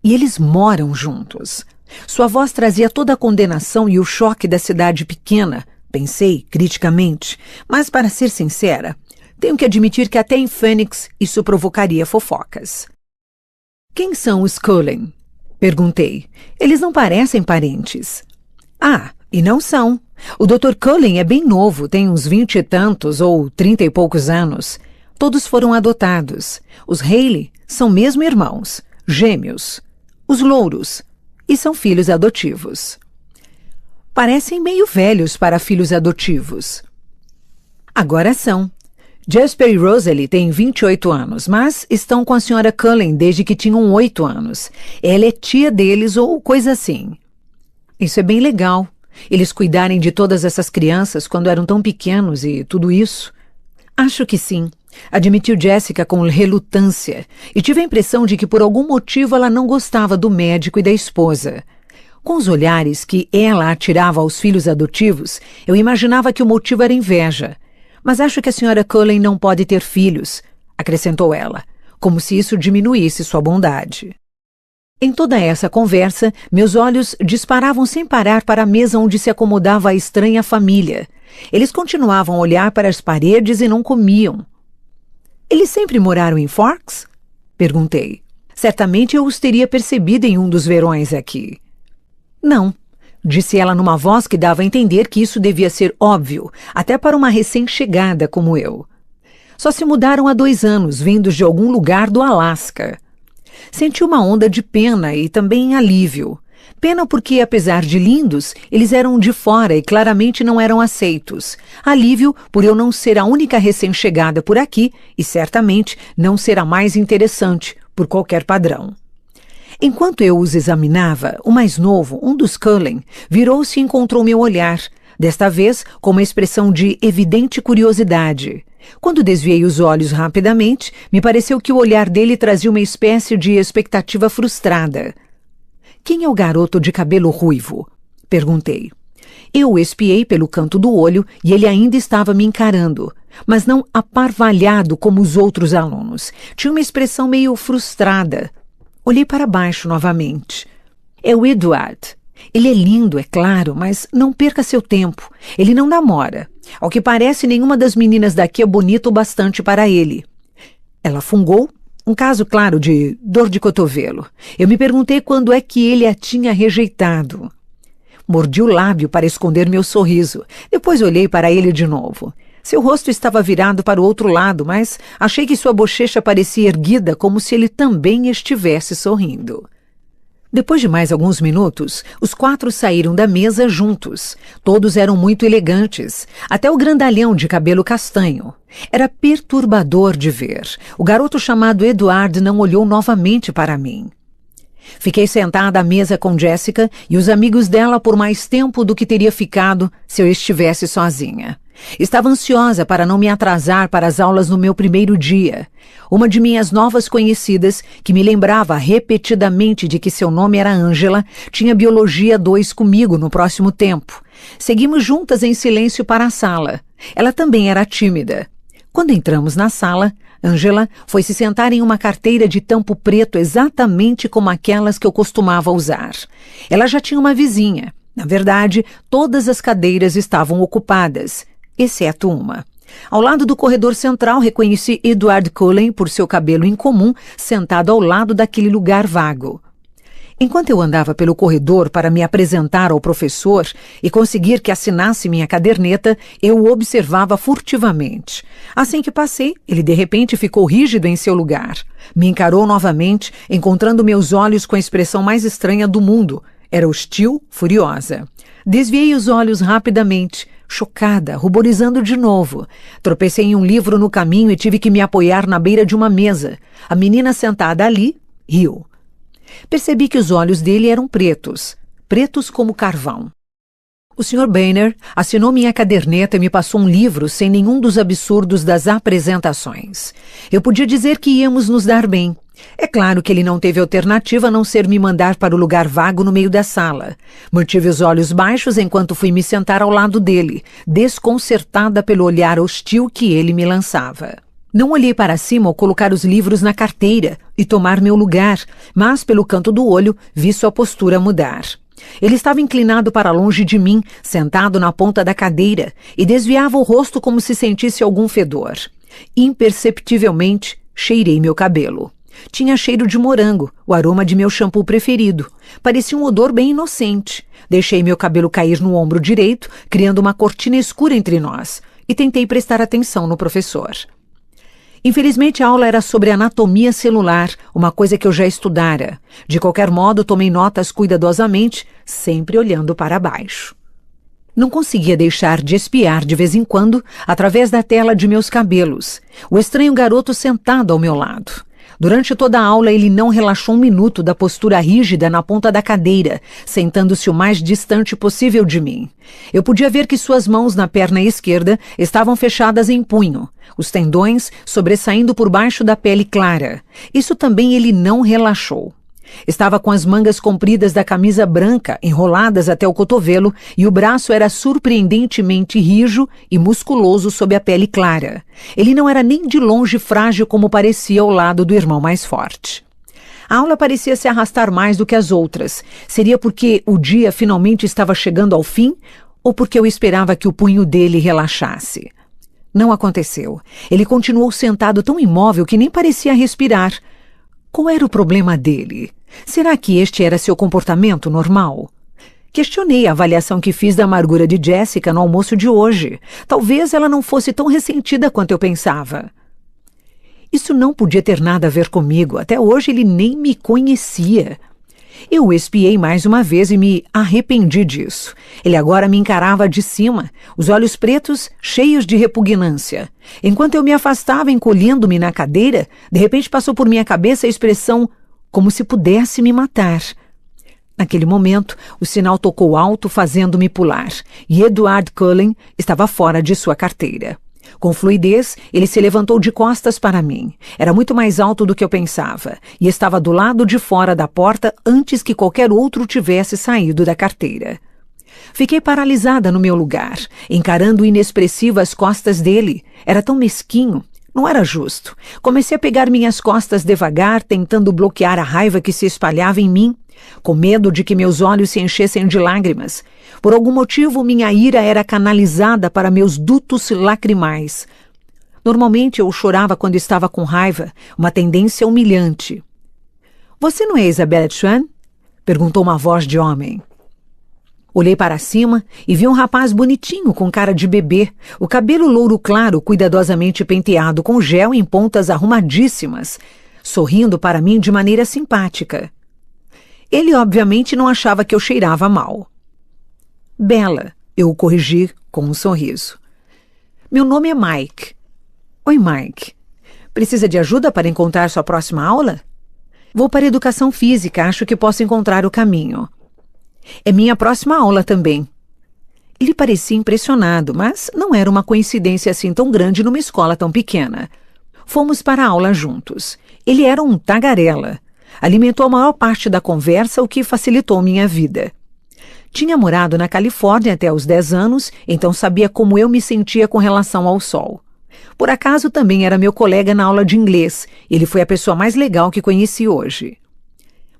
E eles moram juntos. Sua voz trazia toda a condenação e o choque da cidade pequena, pensei criticamente. Mas, para ser sincera, tenho que admitir que até em Phoenix isso provocaria fofocas. Quem são os Cullen? Perguntei. Eles não parecem parentes. Ah, e não são. O Dr. Cullen é bem novo, tem uns 20 e tantos ou 30 e poucos anos. Todos foram adotados. Os Haley são mesmo irmãos, gêmeos. Os louros. E são filhos adotivos. Parecem meio velhos para filhos adotivos. Agora são. Jasper e Rosalie têm 28 anos, mas estão com a Sra. Cullen desde que tinham 8 anos. Ela é tia deles ou coisa assim. Isso é bem legal. Eles cuidarem de todas essas crianças quando eram tão pequenos e tudo isso. Acho que sim, admitiu Jéssica com relutância, e tive a impressão de que por algum motivo ela não gostava do médico e da esposa. Com os olhares que ela atirava aos filhos adotivos, eu imaginava que o motivo era inveja. Mas acho que a Sra. Cullen não pode ter filhos, acrescentou ela, como se isso diminuísse sua bondade. Em toda essa conversa, meus olhos disparavam sem parar para a mesa onde se acomodava a estranha família. Eles continuavam a olhar para as paredes e não comiam. Eles sempre moraram em Forks? Perguntei. Certamente eu os teria percebido em um dos verões aqui. Não. Disse ela numa voz que dava a entender que isso devia ser óbvio, até para uma recém-chegada como eu. Só se mudaram há 2 anos, vindos de algum lugar do Alasca. Senti uma onda de pena e também alívio. Pena porque, apesar de lindos, eles eram de fora e claramente não eram aceitos. Alívio por eu não ser a única recém-chegada por aqui e certamente não ser a mais interessante, por qualquer padrão. Enquanto eu os examinava, o mais novo, um dos Cullen, virou-se e encontrou meu olhar, desta vez com uma expressão de evidente curiosidade. Quando desviei os olhos rapidamente, me pareceu que o olhar dele trazia uma espécie de expectativa frustrada. Quem é o garoto de cabelo ruivo? Perguntei. Eu o espiei pelo canto do olho e ele ainda estava me encarando, mas não aparvalhado como os outros alunos. Tinha uma expressão meio frustrada. Olhei para baixo novamente. É o Edward. Ele é lindo, é claro, mas não perca seu tempo. Ele não namora. Ao que parece, nenhuma das meninas daqui é bonita o bastante para ele. Ela fungou, um caso claro de dor de cotovelo. Eu me perguntei quando é que ele a tinha rejeitado. Mordi o lábio para esconder meu sorriso. Depois olhei para ele de novo. Seu rosto estava virado para o outro lado, mas achei que sua bochecha parecia erguida como se ele também estivesse sorrindo. Depois de mais alguns minutos, os 4 saíram da mesa juntos. Todos eram muito elegantes, até o grandalhão de cabelo castanho. Era perturbador de ver. O garoto chamado Edward não olhou novamente para mim. Fiquei sentada à mesa com Jessica e os amigos dela por mais tempo do que teria ficado se eu estivesse sozinha. Estava ansiosa para não me atrasar para as aulas no meu primeiro dia. Uma de minhas novas conhecidas, que me lembrava repetidamente de que seu nome era Angela, tinha Biologia 2 comigo no próximo tempo. Seguimos juntas em silêncio para a sala. Ela também era tímida. Quando entramos na sala, Angela foi se sentar em uma carteira de tampo preto exatamente como aquelas que eu costumava usar. Ela já tinha uma vizinha. Na verdade, todas as cadeiras estavam ocupadas, exceto uma. Ao lado do corredor central, reconheci Edward Cullen por seu cabelo incomum, sentado ao lado daquele lugar vago. Enquanto eu andava pelo corredor para me apresentar ao professor e conseguir que assinasse minha caderneta, eu o observava furtivamente. Assim que passei, ele de repente ficou rígido em seu lugar. Me encarou novamente, encontrando meus olhos com a expressão mais estranha do mundo. Era hostil, furiosa. Desviei os olhos rapidamente, chocada, ruborizando de novo. Tropecei em um livro no caminho e tive que me apoiar na beira de uma mesa. A menina sentada ali riu. Percebi que os olhos dele eram pretos como carvão. O Sr. Boehner assinou minha caderneta e me passou um livro sem nenhum dos absurdos das apresentações. Eu podia dizer que íamos nos dar bem. É claro que ele não teve alternativa a não ser me mandar para o lugar vago no meio da sala. Mantive os olhos baixos enquanto fui me sentar ao lado dele, desconcertada pelo olhar hostil que ele me lançava. Não olhei para cima ao colocar os livros na carteira e tomar meu lugar, mas pelo canto do olho vi sua postura mudar. Ele estava inclinado para longe de mim, sentado na ponta da cadeira, e desviava o rosto como se sentisse algum fedor. Imperceptivelmente, cheirei meu cabelo. Tinha cheiro de morango, o aroma de meu shampoo preferido. Parecia um odor bem inocente. Deixei meu cabelo cair no ombro direito, criando uma cortina escura entre nós, e tentei prestar atenção no professor. Infelizmente, a aula era sobre anatomia celular, uma coisa que eu já estudara. De qualquer modo, tomei notas cuidadosamente, sempre olhando para baixo. Não conseguia deixar de espiar de vez em quando, através da tela de meus cabelos, o estranho garoto sentado ao meu lado. Durante toda a aula, ele não relaxou um minuto da postura rígida na ponta da cadeira, sentando-se o mais distante possível de mim. Eu podia ver que suas mãos na perna esquerda estavam fechadas em punho, os tendões sobressaindo por baixo da pele clara. Isso também ele não relaxou. Estava com as mangas compridas da camisa branca enroladas até o cotovelo e o braço era surpreendentemente rijo e musculoso sob a pele clara. Ele não era nem de longe frágil como parecia ao lado do irmão mais forte. A aula parecia se arrastar mais do que as outras. Seria porque o dia finalmente estava chegando ao fim ou porque eu esperava que o punho dele relaxasse? Não aconteceu. Ele continuou sentado tão imóvel que nem parecia respirar. Qual era o problema dele? Será que este era seu comportamento normal? Questionei a avaliação que fiz da amargura de Jessica no almoço de hoje. Talvez ela não fosse tão ressentida quanto eu pensava. Isso não podia ter nada a ver comigo. Até hoje ele nem me conhecia. Eu o espiei mais uma vez e me arrependi disso. Ele agora me encarava de cima, os olhos pretos cheios de repugnância. Enquanto eu me afastava, encolhendo-me na cadeira, de repente passou por minha cabeça a expressão como se pudesse me matar. Naquele momento, o sinal tocou alto, fazendo-me pular, e Edward Cullen estava fora de sua carteira. Com fluidez, ele se levantou de costas para mim. Era muito mais alto do que eu pensava, e estava do lado de fora da porta antes que qualquer outro tivesse saído da carteira. Fiquei paralisada no meu lugar, encarando inexpressivo as costas dele. Era tão mesquinho. Não era justo. Comecei a pegar minhas costas devagar, tentando bloquear a raiva que se espalhava em mim, com medo de que meus olhos se enchessem de lágrimas. Por algum motivo, minha ira era canalizada para meus dutos lacrimais. Normalmente eu chorava quando estava com raiva, uma tendência humilhante. — Você não é Isabelle Schwann? Perguntou uma voz de homem. Olhei para cima e vi um rapaz bonitinho com cara de bebê, o cabelo louro claro cuidadosamente penteado com gel em pontas arrumadíssimas, sorrindo para mim de maneira simpática. Ele, obviamente, não achava que eu cheirava mal. Bella, eu o corrigi com um sorriso. Meu nome é Mike. Oi, Mike. Precisa de ajuda para encontrar sua próxima aula? Vou para a educação física, acho que posso encontrar o caminho. É minha próxima aula também. Ele parecia impressionado, mas não era uma coincidência assim tão grande numa escola tão pequena. Fomos para a aula juntos. Ele era um tagarela. Alimentou a maior parte da conversa, o que facilitou minha vida. Tinha morado na Califórnia até os 10 anos, então sabia como eu me sentia com relação ao sol. Por acaso também era meu colega na aula de inglês. Ele foi a pessoa mais legal que conheci hoje.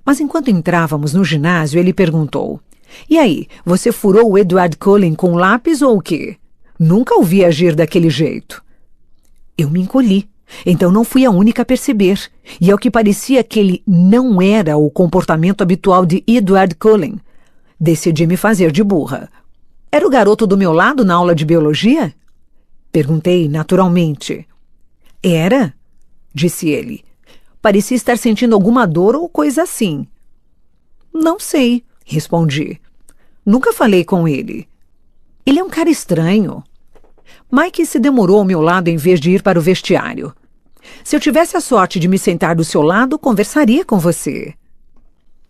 Mas enquanto entrávamos no ginásio, ele perguntou: E aí, você furou o Edward Cullen com lápis ou o quê? Nunca o vi agir daquele jeito. Eu me encolhi. Então não fui a única a perceber. E ao que parecia, aquele não era o comportamento habitual de Edward Cullen. Decidi me fazer de burra. Era o garoto do meu lado na aula de biologia? Perguntei naturalmente. Era? Disse ele. Parecia estar sentindo alguma dor ou coisa assim. Não sei, respondi. Nunca falei com ele. Ele é um cara estranho. Mike se demorou ao meu lado em vez de ir para o vestiário. Se eu tivesse a sorte de me sentar do seu lado, conversaria com você.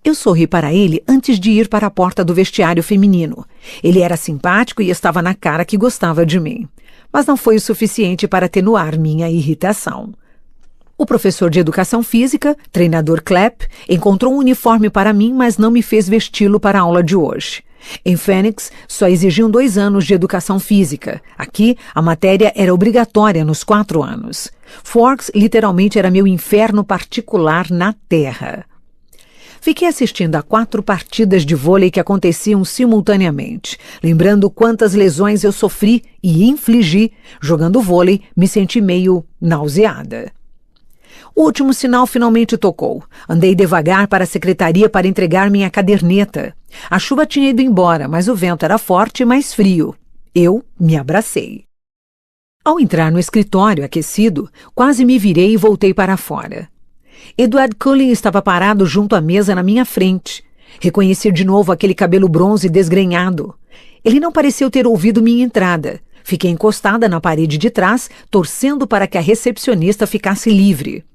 Eu sorri para ele antes de ir para a porta do vestiário feminino. Ele era simpático e estava na cara que gostava de mim. Mas não foi o suficiente para atenuar minha irritação. O professor de educação física, treinador Clapp, encontrou um uniforme para mim, mas não me fez vesti-lo para a aula de hoje. Em Phoenix, só exigiam 2 anos de educação física. Aqui, a matéria era obrigatória nos 4 anos. Forks literalmente era meu inferno particular na Terra. Fiquei assistindo a 4 partidas de vôlei que aconteciam simultaneamente, lembrando quantas lesões eu sofri e infligi. Jogando vôlei, me senti meio nauseada. O último sinal finalmente tocou. Andei devagar para a secretaria para entregar minha caderneta. A chuva tinha ido embora, mas o vento era forte e mais frio. Eu me abracei. Ao entrar no escritório aquecido, quase me virei e voltei para fora. Edward Cullen estava parado junto à mesa na minha frente. Reconheci de novo aquele cabelo bronze desgrenhado. Ele não pareceu ter ouvido minha entrada. Fiquei encostada na parede de trás, torcendo para que a recepcionista ficasse livre.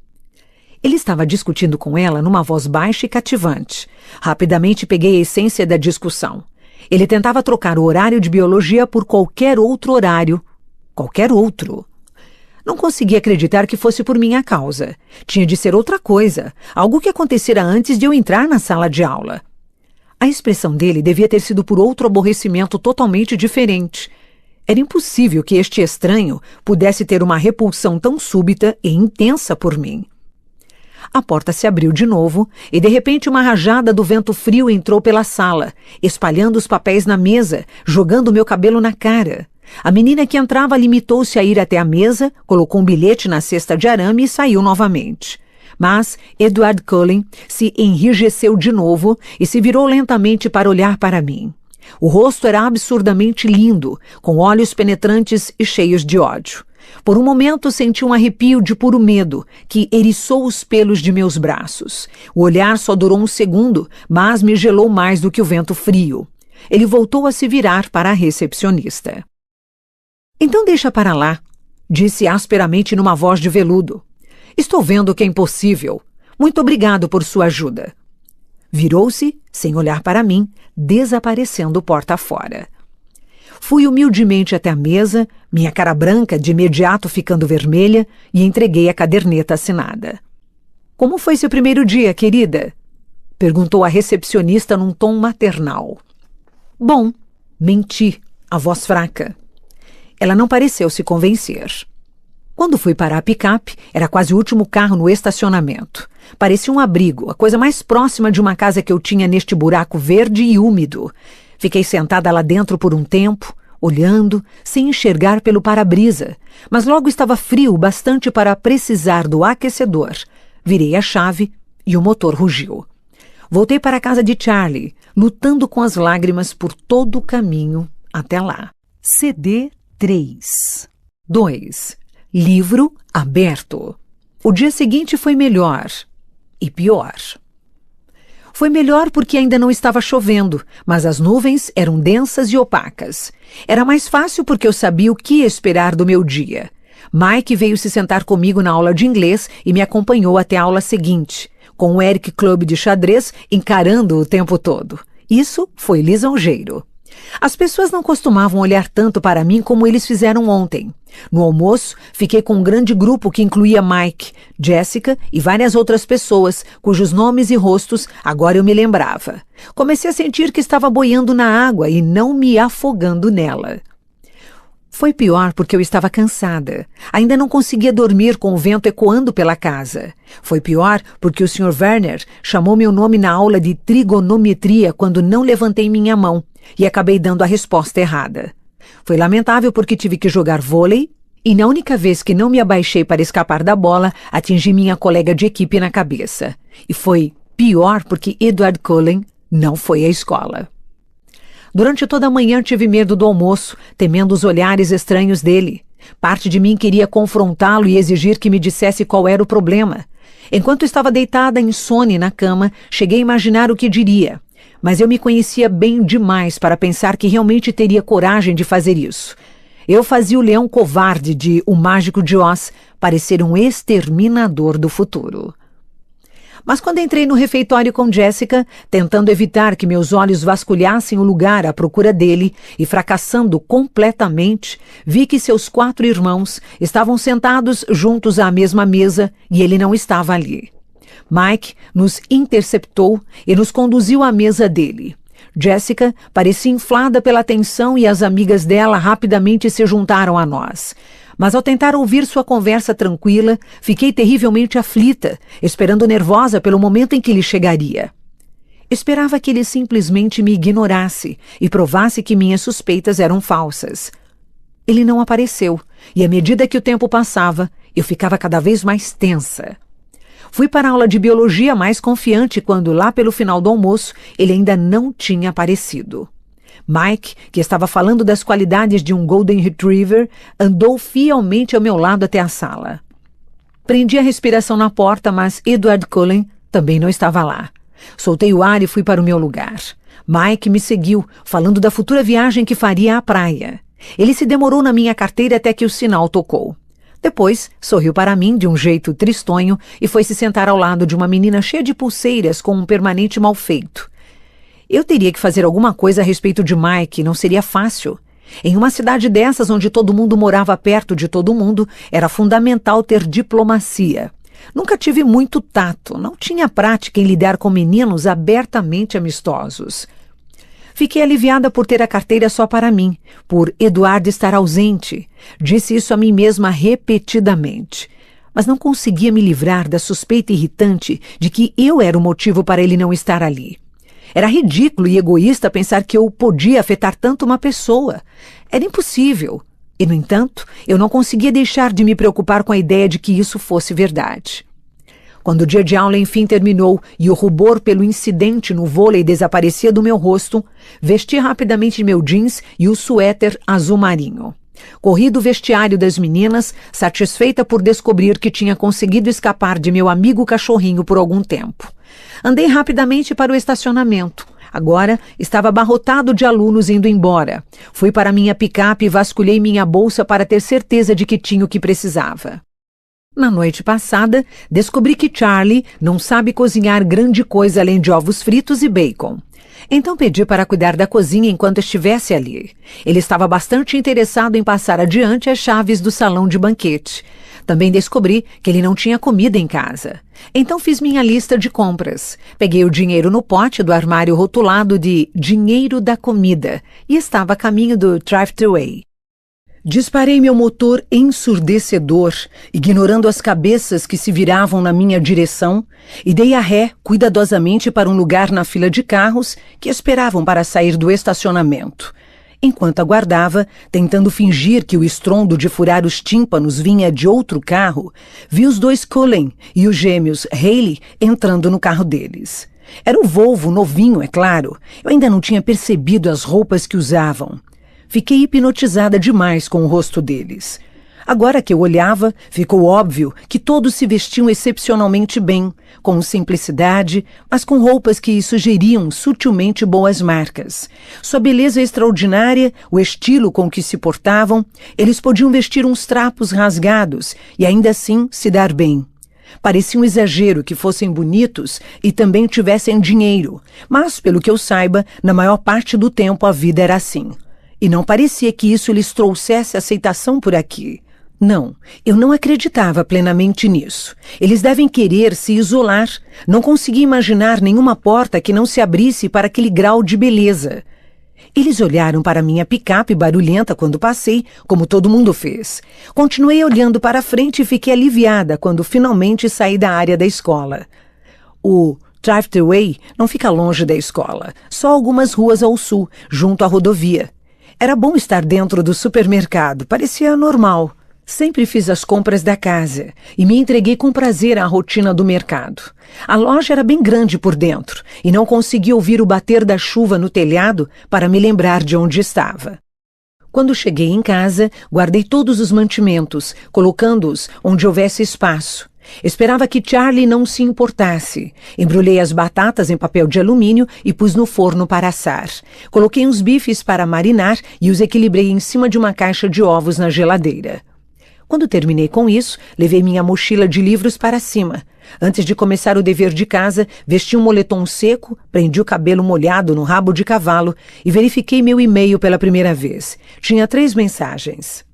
Ele estava discutindo com ela numa voz baixa e cativante. Rapidamente peguei a essência da discussão. Ele tentava trocar o horário de biologia por qualquer outro horário. Qualquer outro. Não conseguia acreditar que fosse por minha causa. Tinha de ser outra coisa, algo que acontecera antes de eu entrar na sala de aula. A expressão dele devia ter sido por outro aborrecimento totalmente diferente. Era impossível que este estranho pudesse ter uma repulsão tão súbita e intensa por mim. A porta se abriu de novo e, de repente, uma rajada do vento frio entrou pela sala, espalhando os papéis na mesa, jogando meu cabelo na cara. A menina que entrava limitou-se a ir até a mesa, colocou um bilhete na cesta de arame e saiu novamente. Mas Edward Cullen se enrijeceu de novo e se virou lentamente para olhar para mim. O rosto era absurdamente lindo, com olhos penetrantes e cheios de ódio. Por um momento senti um arrepio de puro medo, que eriçou os pelos de meus braços. O olhar só durou um segundo, mas me gelou mais do que o vento frio. Ele voltou a se virar para a recepcionista. Então deixa para lá, disse asperamente numa voz de veludo. Estou vendo que é impossível. Muito obrigado por sua ajuda. Virou-se, sem olhar para mim, desaparecendo porta fora. Fui humildemente até a mesa, minha cara branca de imediato ficando vermelha, e entreguei a caderneta assinada. Como foi seu primeiro dia, querida? Perguntou a recepcionista num tom maternal. Bom, menti, a voz fraca. Ela não pareceu se convencer. Quando fui parar a picape, era quase o último carro no estacionamento. Parecia um abrigo, a coisa mais próxima de uma casa que eu tinha neste buraco verde e úmido. Fiquei sentada lá dentro por um tempo, olhando, sem enxergar pelo para-brisa, mas logo estava frio o bastante para precisar do aquecedor. Virei a chave e o motor rugiu. Voltei para a casa de Charlie, lutando com as lágrimas por todo o caminho até lá. CD 3. 2. Livro aberto. O dia seguinte foi melhor e pior. Foi melhor porque ainda não estava chovendo, mas as nuvens eram densas e opacas. Era mais fácil porque eu sabia o que esperar do meu dia. Mike veio se sentar comigo na aula de inglês e me acompanhou até a aula seguinte, com o Eric Club de xadrez encarando o tempo todo. Isso foi lisonjeiro. As pessoas não costumavam olhar tanto para mim como eles fizeram ontem. No almoço, fiquei com um grande grupo que incluía Mike, Jessica e várias outras pessoas, cujos nomes e rostos agora eu me lembrava. Comecei a sentir que estava boiando na água e não me afogando nela. Foi pior porque eu estava cansada. Ainda não conseguia dormir com o vento ecoando pela casa. Foi pior porque o Sr. Werner chamou meu nome na aula de trigonometria quando não levantei minha mão e acabei dando a resposta errada. Foi lamentável porque tive que jogar vôlei e na única vez que não me abaixei para escapar da bola, atingi minha colega de equipe na cabeça. E foi pior porque Edward Cullen não foi à escola. Durante toda a manhã tive medo do almoço, temendo os olhares estranhos dele. Parte de mim queria confrontá-lo e exigir que me dissesse qual era o problema. Enquanto estava deitada insone na cama, cheguei a imaginar o que diria. Mas eu me conhecia bem demais para pensar que realmente teria coragem de fazer isso. Eu fazia o leão covarde de O Mágico de Oz parecer um exterminador do futuro. Mas quando entrei no refeitório com Jessica, tentando evitar que meus olhos vasculhassem o lugar à procura dele e fracassando completamente, vi que seus 4 irmãos estavam sentados juntos à mesma mesa e ele não estava ali. Mike nos interceptou e nos conduziu à mesa dele. Jessica parecia inflada pela tensão e as amigas dela rapidamente se juntaram a nós. Mas ao tentar ouvir sua conversa tranquila, fiquei terrivelmente aflita, esperando nervosa pelo momento em que ele chegaria. Esperava que ele simplesmente me ignorasse e provasse que minhas suspeitas eram falsas. Ele não apareceu, e à medida que o tempo passava, eu ficava cada vez mais tensa. Fui para a aula de biologia mais confiante quando, lá pelo final do almoço, ele ainda não tinha aparecido. Mike, que estava falando das qualidades de um Golden Retriever, andou fielmente ao meu lado até a sala. Prendi a respiração na porta, mas Edward Cullen também não estava lá. Soltei o ar e fui para o meu lugar. Mike me seguiu, falando da futura viagem que faria à praia. Ele se demorou na minha carteira até que o sinal tocou. Depois, sorriu para mim de um jeito tristonho e foi se sentar ao lado de uma menina cheia de pulseiras com um permanente mal feito. Eu teria que fazer alguma coisa a respeito de Mike, não seria fácil. Em uma cidade dessas, onde todo mundo morava perto de todo mundo, era fundamental ter diplomacia. Nunca tive muito tato, não tinha prática em lidar com meninos abertamente amistosos. Fiquei aliviada por ter a carteira só para mim, por Eduardo estar ausente. Disse isso a mim mesma repetidamente. Mas não conseguia me livrar da suspeita irritante de que eu era o motivo para ele não estar ali. Era ridículo e egoísta pensar que eu podia afetar tanto uma pessoa. Era impossível. E, no entanto, eu não conseguia deixar de me preocupar com a ideia de que isso fosse verdade. Quando o dia de aula enfim terminou e o rubor pelo incidente no vôlei desaparecia do meu rosto, vesti rapidamente meu jeans e o suéter azul marinho. Corri do vestiário das meninas, satisfeita por descobrir que tinha conseguido escapar de meu amigo cachorrinho por algum tempo. Andei rapidamente para o estacionamento. Agora estava abarrotado de alunos indo embora. Fui para minha picape e vasculhei minha bolsa para ter certeza de que tinha o que precisava. Na noite passada, descobri que Charlie não sabe cozinhar grande coisa além de ovos fritos e bacon. Então pedi para cuidar da cozinha enquanto estivesse ali. Ele estava bastante interessado em passar adiante as chaves do salão de banquete. Também descobri que ele não tinha comida em casa. Então fiz minha lista de compras. Peguei o dinheiro no pote do armário rotulado de dinheiro da comida e estava a caminho do drive-thru. Disparei meu motor ensurdecedor, ignorando as cabeças que se viravam na minha direção, e dei a ré cuidadosamente para um lugar na fila de carros que esperavam para sair do estacionamento. Enquanto aguardava, tentando fingir que o estrondo de furar os tímpanos vinha de outro carro, vi os 2 Cullen e os gêmeos Haley entrando no carro deles. Era um Volvo novinho, é claro. Eu ainda não tinha percebido as roupas que usavam. Fiquei hipnotizada demais com o rosto deles. Agora que eu olhava, ficou óbvio que todos se vestiam excepcionalmente bem, com simplicidade, mas com roupas que sugeriam sutilmente boas marcas. Sua beleza extraordinária, o estilo com que se portavam, eles podiam vestir uns trapos rasgados e ainda assim se dar bem. Parecia um exagero que fossem bonitos e também tivessem dinheiro, mas, pelo que eu saiba, na maior parte do tempo a vida era assim. E não parecia que isso lhes trouxesse aceitação por aqui. Não, eu não acreditava plenamente nisso. Eles devem querer se isolar. Não conseguia imaginar nenhuma porta que não se abrisse para aquele grau de beleza. Eles olharam para minha picape barulhenta quando passei, como todo mundo fez. Continuei olhando para frente e fiquei aliviada quando finalmente saí da área da escola. O drive-thru não fica longe da escola, só algumas ruas ao sul, junto à rodovia. Era bom estar dentro do supermercado, parecia normal. Sempre fiz as compras da casa e me entreguei com prazer à rotina do mercado. A loja era bem grande por dentro e não conseguia ouvir o bater da chuva no telhado para me lembrar de onde estava. Quando cheguei em casa, guardei todos os mantimentos, colocando-os onde houvesse espaço. Esperava que Charlie não se importasse. Embrulhei as batatas em papel de alumínio e pus no forno para assar. Coloquei uns bifes para marinar e os equilibrei em cima de uma caixa de ovos na geladeira. Quando terminei com isso, levei minha mochila de livros para cima. Antes de começar o dever de casa, vesti um moletom seco, prendi o cabelo molhado no rabo de cavalo e verifiquei meu e-mail pela primeira vez. Tinha 3 mensagens.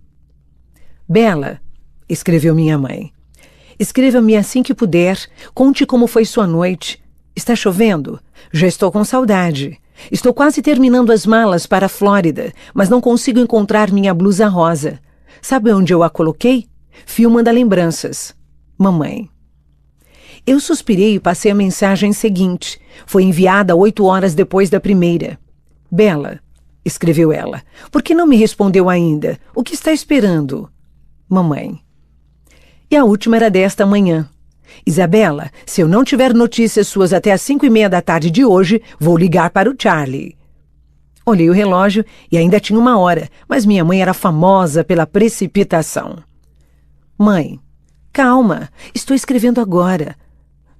Bela, escreveu minha mãe. Escreva-me assim que puder. Conte como foi sua noite. Está chovendo? Já estou com saudade. Estou quase terminando as malas para a Flórida, mas não consigo encontrar minha blusa rosa. Sabe onde eu a coloquei? Fio manda lembranças. Mamãe. Eu suspirei e passei a mensagem seguinte. Foi enviada 8 horas depois da primeira. Bela, escreveu ela, por que não me respondeu ainda? O que está esperando? Mamãe. E a última era desta manhã. Isabela, se eu não tiver notícias suas até às 5:30 da tarde de hoje, vou ligar para o Charlie. Olhei o relógio e ainda tinha 1 hora, mas minha mãe era famosa pela precipitação. Mãe, calma, estou escrevendo agora.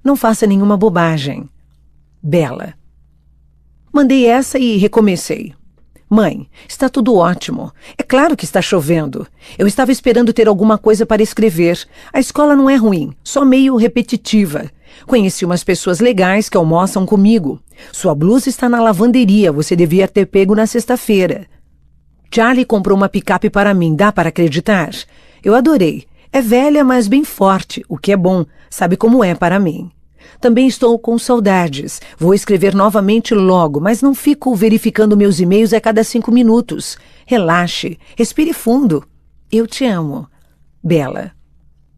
Não faça nenhuma bobagem. Bela. Mandei essa e recomecei. Mãe, está tudo ótimo. É claro que está chovendo. Eu estava esperando ter alguma coisa para escrever. A escola não é ruim, só meio repetitiva. Conheci umas pessoas legais que almoçam comigo. Sua blusa está na lavanderia, você devia ter pego na sexta-feira. Charlie comprou uma picape para mim, dá para acreditar? Eu adorei. É velha, mas bem forte, o que é bom, sabe como é para mim. Também estou com saudades. Vou escrever novamente logo, mas não fico verificando meus e-mails a cada 5 minutos. Relaxe, respire fundo. Eu te amo. Bela.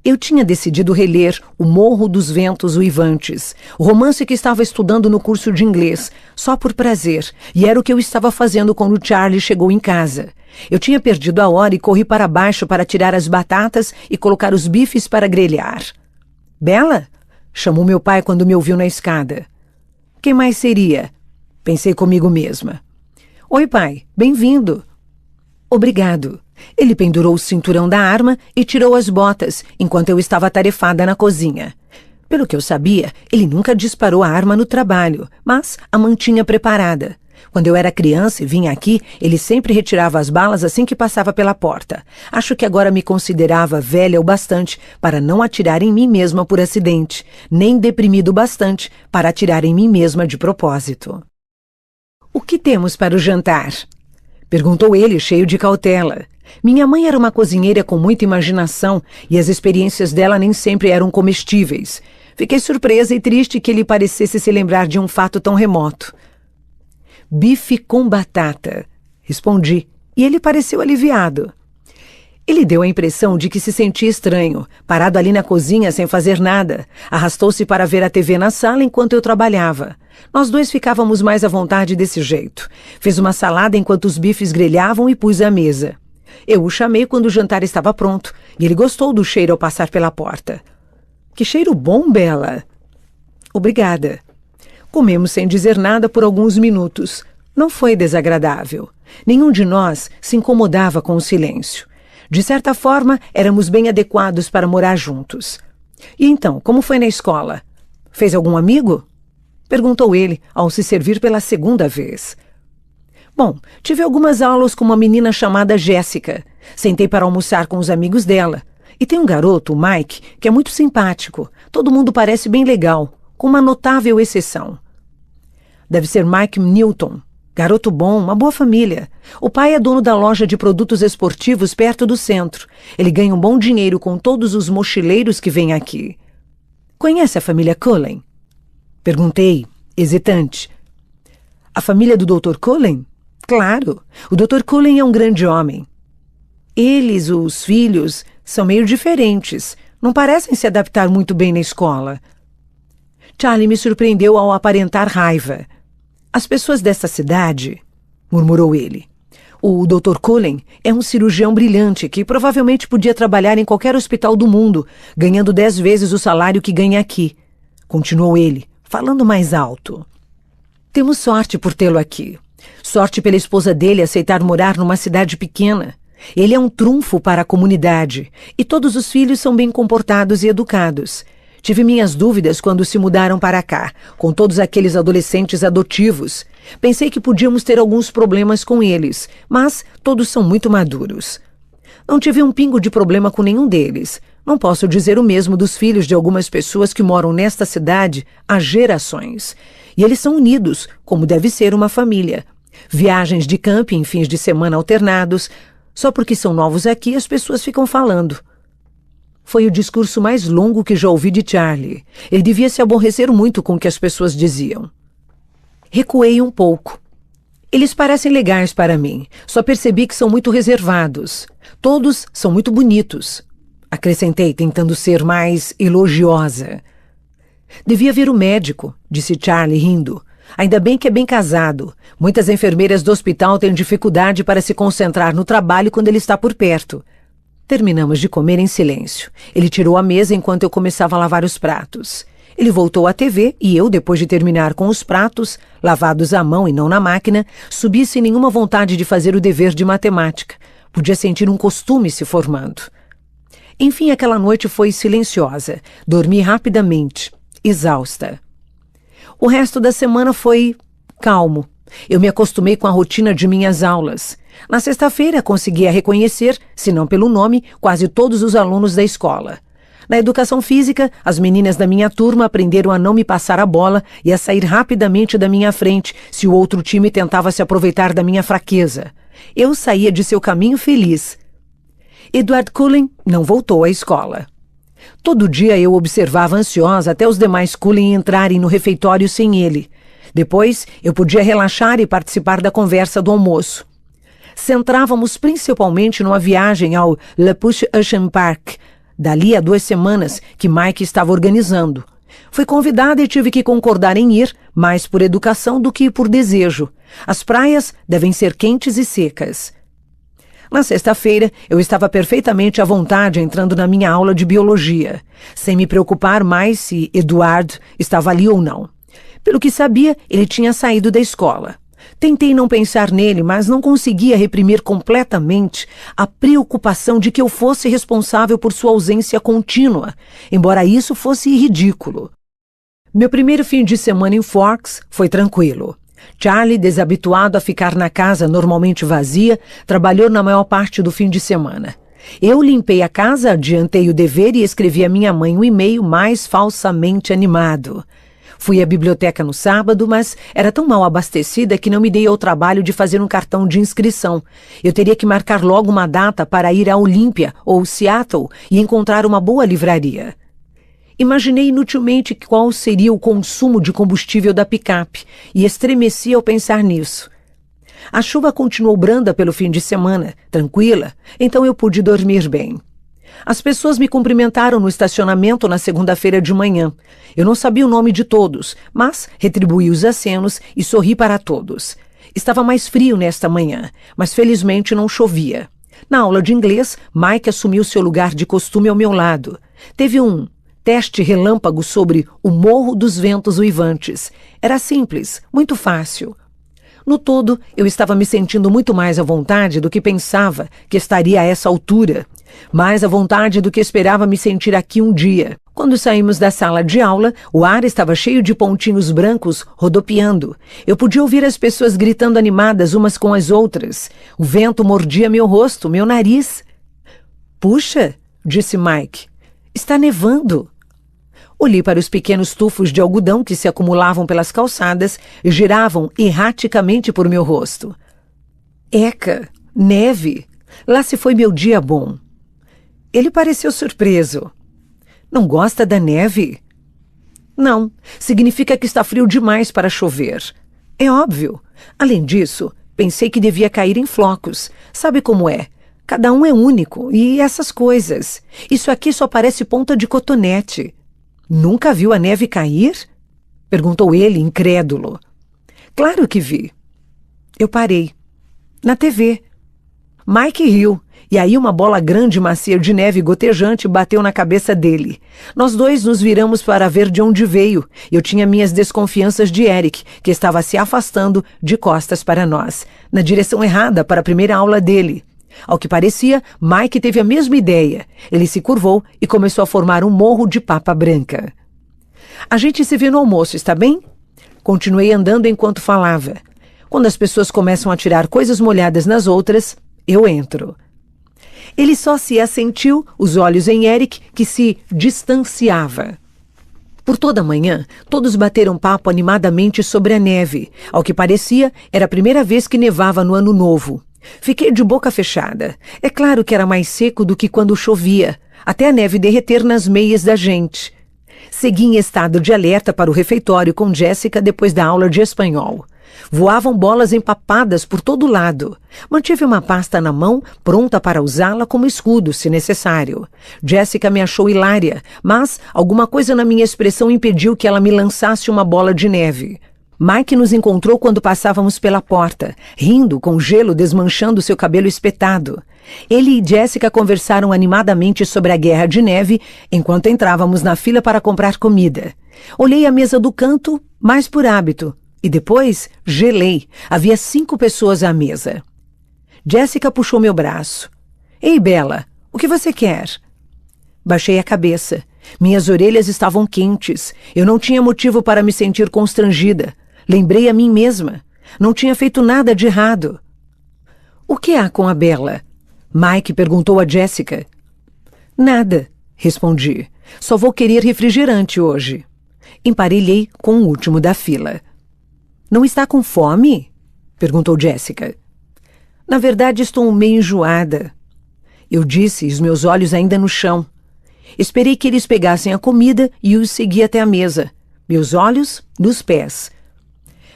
Eu tinha decidido reler O Morro dos Ventos Uivantes, o romance que estava estudando no curso de inglês, só por prazer, e era o que eu estava fazendo quando Charlie chegou em casa. Eu tinha perdido a hora e corri para baixo para tirar as batatas e colocar os bifes para grelhar. Bela? Chamou meu pai quando me ouviu na escada. Quem mais seria? Pensei comigo mesma. Oi, pai. Bem-vindo. Obrigado. Ele pendurou o cinturão da arma e tirou as botas, enquanto eu estava atarefada na cozinha. Pelo que eu sabia, ele nunca disparou a arma no trabalho, mas a mantinha preparada. Quando eu era criança e vinha aqui, ele sempre retirava as balas assim que passava pela porta. Acho que agora me considerava velha o bastante para não atirar em mim mesma por acidente, nem deprimido o bastante para atirar em mim mesma de propósito. O que temos para o jantar? Perguntou ele, cheio de cautela. Minha mãe era uma cozinheira com muita imaginação e as experiências dela nem sempre eram comestíveis. Fiquei surpresa e triste que ele parecesse se lembrar de um fato tão remoto. Bife com batata, respondi, e ele pareceu aliviado. Ele deu a impressão de que se sentia estranho, parado ali na cozinha sem fazer nada. Arrastou-se para ver a TV na sala enquanto eu trabalhava. Nós dois ficávamos mais à vontade desse jeito. Fez uma salada enquanto os bifes grelhavam e pus à mesa. Eu o chamei quando o jantar estava pronto, e ele gostou do cheiro ao passar pela porta. Que cheiro bom, Bela! Obrigada. Comemos sem dizer nada por alguns minutos. Não foi desagradável. Nenhum de nós se incomodava com o silêncio. De certa forma, éramos bem adequados para morar juntos. E então, como foi na escola? Fez algum amigo? Perguntou ele, ao se servir pela segunda vez. Bom, tive algumas aulas com uma menina chamada Jéssica. Sentei para almoçar com os amigos dela. E tem um garoto, o Mike, que é muito simpático. Todo mundo parece bem legal, com uma notável exceção. Deve ser Mike Newton. Garoto bom, uma boa família. O pai é dono da loja de produtos esportivos perto do centro. Ele ganha um bom dinheiro com todos os mochileiros que vêm aqui. Conhece a família Cullen? Perguntei, hesitante. A família do Dr. Cullen? Claro, o Dr. Cullen é um grande homem. Eles, os filhos, são meio diferentes. Não parecem se adaptar muito bem na escola. Charlie me surpreendeu ao aparentar raiva. As pessoas desta cidade, murmurou ele. O Dr. Cullen é um cirurgião brilhante que provavelmente podia trabalhar em qualquer hospital do mundo, ganhando 10 vezes o salário que ganha aqui. Continuou ele, falando mais alto. Temos sorte por tê-lo aqui. Sorte pela esposa dele aceitar morar numa cidade pequena. Ele é um trunfo para a comunidade e todos os filhos são bem comportados e educados. Tive minhas dúvidas quando se mudaram para cá, com todos aqueles adolescentes adotivos. Pensei que podíamos ter alguns problemas com eles, mas todos são muito maduros. Não tive um pingo de problema com nenhum deles. Não posso dizer o mesmo dos filhos de algumas pessoas que moram nesta cidade há gerações. E eles são unidos, como deve ser uma família. Viagens de camping em fins de semana alternados. Só porque são novos aqui, as pessoas ficam falando. Foi o discurso mais longo que já ouvi de Charlie. Ele devia se aborrecer muito com o que as pessoas diziam. Recuei um pouco. Eles parecem legais para mim. Só percebi que são muito reservados. Todos são muito bonitos. Acrescentei, tentando ser mais elogiosa. Devia ver o médico, disse Charlie, rindo. Ainda bem que é bem casado. Muitas enfermeiras do hospital têm dificuldade para se concentrar no trabalho quando ele está por perto. Terminamos de comer em silêncio. Ele tirou a mesa enquanto eu começava a lavar os pratos. Ele voltou à TV e eu, depois de terminar com os pratos, lavados à mão e não na máquina, subi sem nenhuma vontade de fazer o dever de matemática. Podia sentir um costume se formando. Enfim, aquela noite foi silenciosa. Dormi rapidamente, exausta. O resto da semana foi calmo. Eu me acostumei com a rotina de minhas aulas. Na sexta-feira, conseguia reconhecer, se não pelo nome, quase todos os alunos da escola. Na educação física, as meninas da minha turma aprenderam a não me passar a bola e a sair rapidamente da minha frente se o outro time tentava se aproveitar da minha fraqueza. Eu saía de seu caminho feliz. Edward Cullen não voltou à escola. Todo dia eu observava ansiosa até os demais Cullen entrarem no refeitório sem ele. Depois, eu podia relaxar e participar da conversa do almoço. Centrávamos principalmente numa viagem ao Le Push Ocean Park, dali a 2 semanas, que Mike estava organizando. Fui convidada e tive que concordar em ir, mais por educação do que por desejo. As praias devem ser quentes e secas. Na sexta-feira, eu estava perfeitamente à vontade entrando na minha aula de biologia, sem me preocupar mais se Eduardo estava ali ou não. Pelo que sabia, ele tinha saído da escola. Tentei não pensar nele, mas não conseguia reprimir completamente a preocupação de que eu fosse responsável por sua ausência contínua, embora isso fosse ridículo. Meu primeiro fim de semana em Forks foi tranquilo. Charlie, desabituado a ficar na casa normalmente vazia, trabalhou na maior parte do fim de semana. Eu limpei a casa, adiantei o dever e escrevi a minha mãe um e-mail mais falsamente animado. Fui à biblioteca no sábado, mas era tão mal abastecida que não me dei ao trabalho de fazer um cartão de inscrição. Eu teria que marcar logo uma data para ir a Olímpia ou Seattle e encontrar uma boa livraria. Imaginei inutilmente qual seria o consumo de combustível da picape e estremeci ao pensar nisso. A chuva continuou branda pelo fim de semana, tranquila, então eu pude dormir bem. As pessoas me cumprimentaram no estacionamento na segunda-feira de manhã. Eu não sabia o nome de todos, mas retribuí os acenos e sorri para todos. Estava mais frio nesta manhã, mas felizmente não chovia. Na aula de inglês, Mike assumiu seu lugar de costume ao meu lado. Teve um teste relâmpago sobre o Morro dos Ventos Uivantes. Era simples, muito fácil. No todo, eu estava me sentindo muito mais à vontade do que pensava que estaria a essa altura. Mais à vontade do que esperava me sentir aqui um dia. Quando saímos da sala de aula, o ar estava cheio de pontinhos brancos rodopiando. Eu podia ouvir as pessoas gritando animadas umas com as outras. O vento mordia meu rosto, meu nariz. Puxa, disse Mike, está nevando. Olhei para os pequenos tufos de algodão que se acumulavam pelas calçadas e giravam erraticamente por meu rosto. Eca, neve! Lá se foi meu dia bom. Ele pareceu surpreso. Não gosta da neve? Não, significa que está frio demais para chover. É óbvio. Além disso, pensei que devia cair em flocos. Sabe como é? Cada um é único e essas coisas. Isso aqui só parece ponta de cotonete. Nunca viu a neve cair? Perguntou ele, incrédulo. Claro que vi. Eu parei. Na TV. Mike riu, e aí uma bola grande e macia de neve gotejante bateu na cabeça dele. Nós dois nos viramos para ver de onde veio. Eu tinha minhas desconfianças de Eric, que estava se afastando de costas para nós, na direção errada para a primeira aula dele. Ao que parecia, Mike teve a mesma ideia. Ele se curvou e começou a formar um morro de papa branca. A gente se vê no almoço, está bem? Continuei andando enquanto falava. Quando as pessoas começam a tirar coisas molhadas nas outras, eu entro. Ele só se assentiu, os olhos em Eric, que se distanciava. Por toda a manhã, todos bateram papo animadamente sobre a neve. Ao que parecia, era a primeira vez que nevava no ano novo. Fiquei de boca fechada. É claro que era mais seco do que quando chovia, até a neve derreter nas meias da gente. Segui em estado de alerta para o refeitório com Jessica depois da aula de espanhol. Voavam bolas empapadas por todo lado. Mantive uma pasta na mão, pronta para usá-la como escudo, se necessário. Jessica me achou hilária, mas alguma coisa na minha expressão impediu que ela me lançasse uma bola de neve. Mike nos encontrou quando passávamos pela porta, rindo, com gelo desmanchando seu cabelo espetado. Ele e Jessica conversaram animadamente sobre a guerra de neve enquanto entrávamos na fila para comprar comida. Olhei a mesa do canto, mais por hábito, e depois gelei. Havia 5 pessoas à mesa. Jessica puxou meu braço. Ei, Bella, o que você quer? Baixei a cabeça. Minhas orelhas estavam quentes. Eu não tinha motivo para me sentir constrangida. Lembrei a mim mesma. Não tinha feito nada de errado. O que há com a Bella? Mike perguntou a Jessica. Nada, respondi. Só vou querer refrigerante hoje. Emparelhei com o último da fila. Não está com fome? Perguntou Jessica. Na verdade, estou meio enjoada. Eu disse, os meus olhos ainda no chão. Esperei que eles pegassem a comida e os segui até a mesa. Meus olhos nos pés.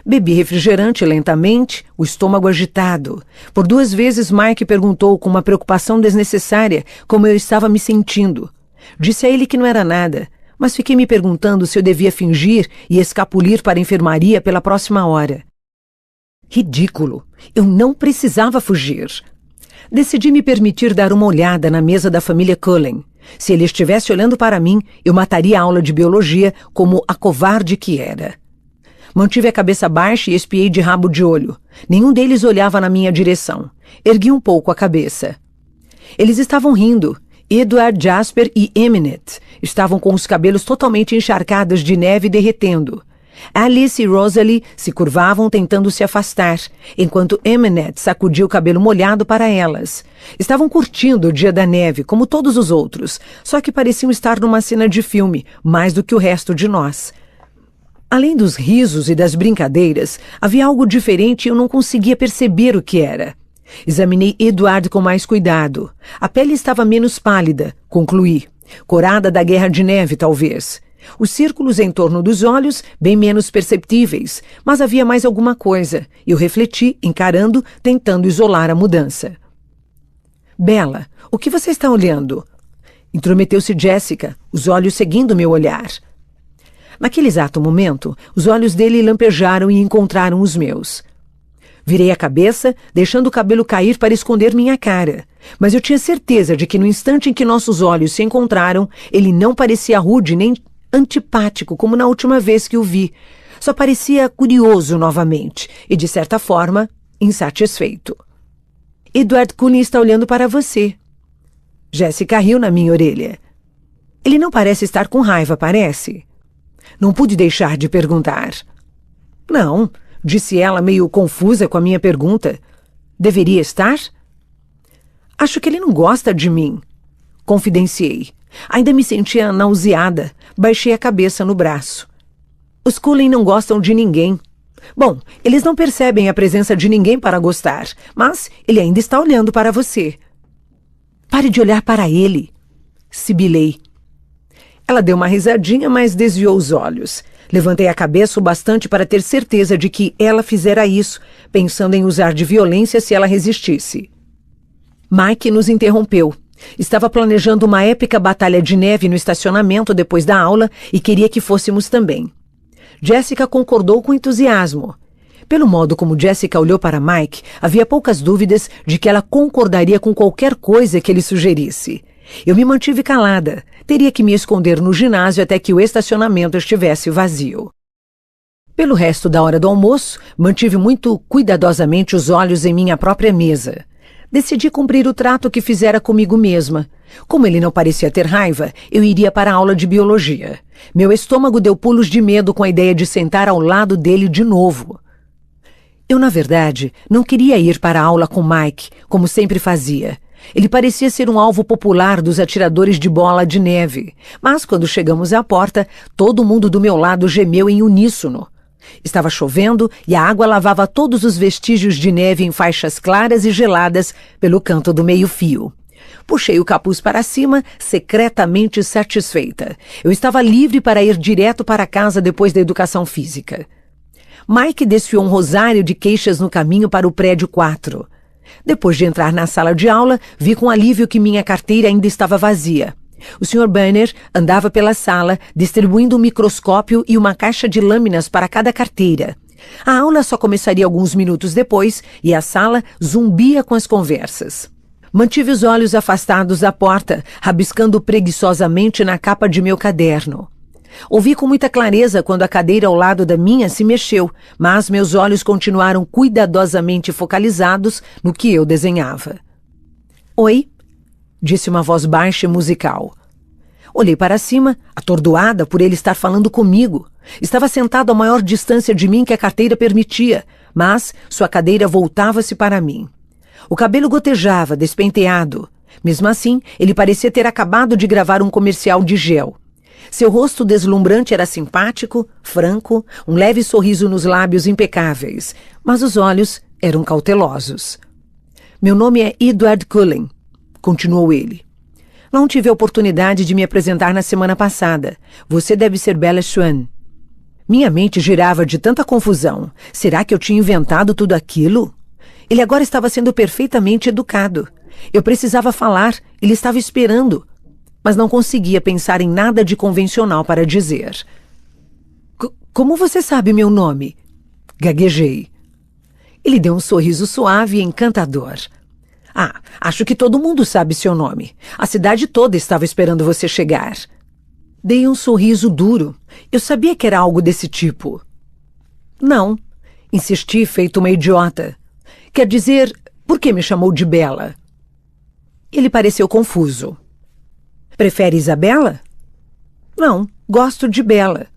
Bebi refrigerante lentamente, o estômago agitado. Por 2 vezes Mike perguntou com uma preocupação desnecessária como eu estava me sentindo. Disse a ele que não era nada, mas fiquei me perguntando se eu devia fingir e escapulir para a enfermaria pela próxima hora. Ridículo! Eu não precisava fugir. Decidi me permitir dar uma olhada na mesa da família Cullen. Se ele estivesse olhando para mim, eu mataria a aula de biologia como a covarde que era. Mantive a cabeça baixa e espiei de rabo de olho. Nenhum deles olhava na minha direção. Ergui um pouco a cabeça. Eles estavam rindo. Edward, Jasper e Emmett estavam com os cabelos totalmente encharcados de neve derretendo. Alice e Rosalie se curvavam tentando se afastar, enquanto Emmett sacudia o cabelo molhado para elas. Estavam curtindo o dia da neve, como todos os outros, só que pareciam estar numa cena de filme, mais do que o resto de nós. Além dos risos e das brincadeiras, havia algo diferente e eu não conseguia perceber o que era. Examinei Edward com mais cuidado. A pele estava menos pálida, concluí. Corada da guerra de neve, talvez. Os círculos em torno dos olhos, bem menos perceptíveis, mas havia mais alguma coisa. Eu refleti, encarando, tentando isolar a mudança. Bella, o que você está olhando? Intrometeu-se Jessica, os olhos seguindo meu olhar. Naquele exato momento, os olhos dele lampejaram e encontraram os meus. Virei a cabeça, deixando o cabelo cair para esconder minha cara. Mas eu tinha certeza de que no instante em que nossos olhos se encontraram, ele não parecia rude nem antipático como na última vez que o vi. Só parecia curioso novamente e, de certa forma, insatisfeito. Edward Cullen está olhando para você. Jéssica riu na minha orelha. Ele não parece estar com raiva, parece? Não pude deixar de perguntar. Não, disse ela meio confusa com a minha pergunta. Deveria estar? Acho que ele não gosta de mim. Confidenciei. Ainda me sentia nauseada. Baixei a cabeça no braço. Os Cullen não gostam de ninguém. Bom, eles não percebem a presença de ninguém para gostar, mas ele ainda está olhando para você. Pare de olhar para ele. Sibilei. Ela deu uma risadinha, mas desviou os olhos. Levantei a cabeça o bastante para ter certeza de que ela fizera isso, pensando em usar de violência se ela resistisse. Mike nos interrompeu. Estava planejando uma épica batalha de neve no estacionamento depois da aula e queria que fôssemos também. Jéssica concordou com entusiasmo. Pelo modo como Jéssica olhou para Mike, havia poucas dúvidas de que ela concordaria com qualquer coisa que ele sugerisse. Eu me mantive calada. Teria que me esconder no ginásio até que o estacionamento estivesse vazio. Pelo resto da hora do almoço, mantive muito cuidadosamente os olhos em minha própria mesa. Decidi cumprir o trato que fizera comigo mesma. Como ele não parecia ter raiva, eu iria para a aula de biologia. Meu estômago deu pulos de medo com a ideia de sentar ao lado dele de novo. Eu, na verdade, não queria ir para a aula com Mike, como sempre fazia. Ele parecia ser um alvo popular dos atiradores de bola de neve. Mas, quando chegamos à porta, todo mundo do meu lado gemeu em uníssono. Estava chovendo e a água lavava todos os vestígios de neve em faixas claras e geladas pelo canto do meio-fio. Puxei o capuz para cima, secretamente satisfeita. Eu estava livre para ir direto para casa depois da educação física. Mike desfiou um rosário de queixas no caminho para o prédio 4. Depois de entrar na sala de aula, vi com alívio que minha carteira ainda estava vazia. O Sr. Banner andava pela sala, distribuindo um microscópio e uma caixa de lâminas para cada carteira. A aula só começaria alguns minutos depois e a sala zumbia com as conversas. Mantive os olhos afastados da porta, rabiscando preguiçosamente na capa de meu caderno. Ouvi com muita clareza quando a cadeira ao lado da minha se mexeu, mas meus olhos continuaram cuidadosamente focalizados no que eu desenhava. Oi? Disse uma voz baixa e musical. Olhei para cima, atordoada por ele estar falando comigo. Estava sentado a maior distância de mim que a carteira permitia, mas sua cadeira voltava-se para mim. O cabelo gotejava, despenteado. Mesmo assim, ele parecia ter acabado de gravar um comercial de gel. Seu rosto deslumbrante era simpático, franco, um leve sorriso nos lábios impecáveis, mas os olhos eram cautelosos. Meu nome é Edward Cullen, continuou ele. Não tive a oportunidade de me apresentar na semana passada. Você deve ser Bella Swan. Minha mente girava de tanta confusão. Será que eu tinha inventado tudo aquilo? Ele agora estava sendo perfeitamente educado. Eu precisava falar, ele estava esperando. Mas não conseguia pensar em nada de convencional para dizer. Como você sabe meu nome? Gaguejei. Ele deu um sorriso suave e encantador. Ah, acho que todo mundo sabe seu nome. A cidade toda estava esperando você chegar. Dei um sorriso duro. Eu sabia que era algo desse tipo. Não, insisti, feito uma idiota. Quer dizer, por que me chamou de Bella? Ele pareceu confuso. Prefere Isabela? Não, gosto de Bella,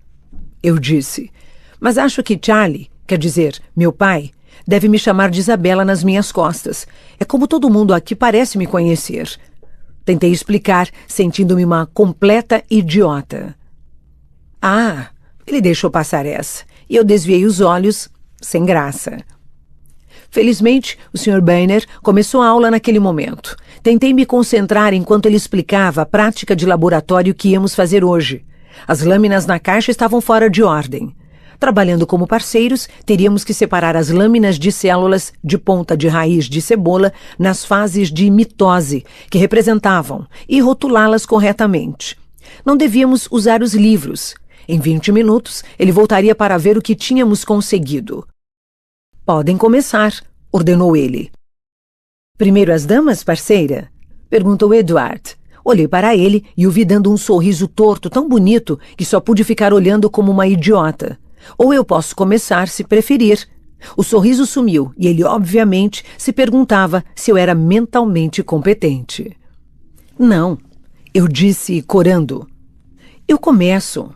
eu disse. Mas acho que Charlie, quer dizer, meu pai, deve me chamar de Isabela nas minhas costas. É como todo mundo aqui parece me conhecer. Tentei explicar, sentindo-me uma completa idiota. Ah, ele deixou passar essa, e eu desviei os olhos, sem graça. Felizmente, o Sr. Banner começou a aula naquele momento. Tentei me concentrar enquanto ele explicava a prática de laboratório que íamos fazer hoje. As lâminas na caixa estavam fora de ordem. Trabalhando como parceiros, teríamos que separar as lâminas de células de ponta de raiz de cebola nas fases de mitose, que representavam, e rotulá-las corretamente. Não devíamos usar os livros. Em 20 minutos, ele voltaria para ver o que tínhamos conseguido. Podem começar, ordenou ele. Primeiro as damas, parceira? Perguntou Edward. Olhei para ele e o vi dando um sorriso torto tão bonito que só pude ficar olhando como uma idiota. Ou eu posso começar, se preferir. O sorriso sumiu e ele, obviamente, se perguntava se eu era mentalmente competente. Não, eu disse, corando. Eu começo.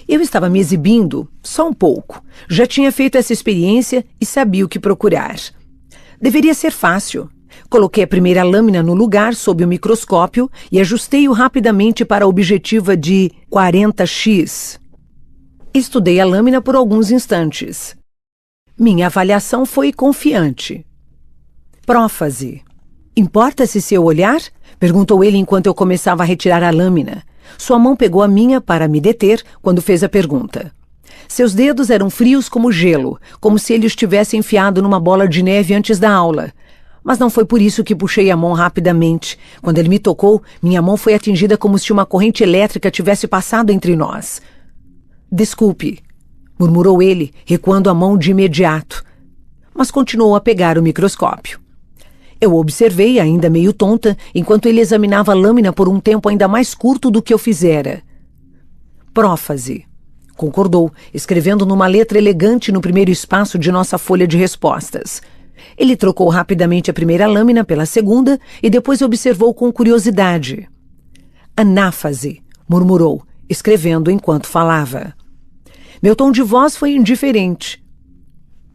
Eu estava me exibindo, só um pouco. Já tinha feito essa experiência e sabia o que procurar. Deveria ser fácil. Coloquei a primeira lâmina no lugar sob o microscópio e ajustei-o rapidamente para a objetiva de 40x. Estudei a lâmina por alguns instantes. Minha avaliação foi confiante. Prófase. Importa-se seu olhar? Perguntou ele enquanto eu começava a retirar a lâmina. Sua mão pegou a minha para me deter quando fez a pergunta. Seus dedos eram frios como gelo, como se ele os tivesse enfiado numa bola de neve antes da aula. Mas não foi por isso que puxei a mão rapidamente. Quando ele me tocou, minha mão foi atingida como se uma corrente elétrica tivesse passado entre nós. Desculpe, murmurou ele, recuando a mão de imediato. Mas continuou a pegar o microscópio. Eu o observei, ainda meio tonta, enquanto ele examinava a lâmina por um tempo ainda mais curto do que eu fizera. Prófase, concordou, escrevendo numa letra elegante no primeiro espaço de nossa folha de respostas. Ele trocou rapidamente a primeira lâmina pela segunda e depois observou com curiosidade. Anáfase, murmurou, escrevendo enquanto falava. Meu tom de voz foi indiferente.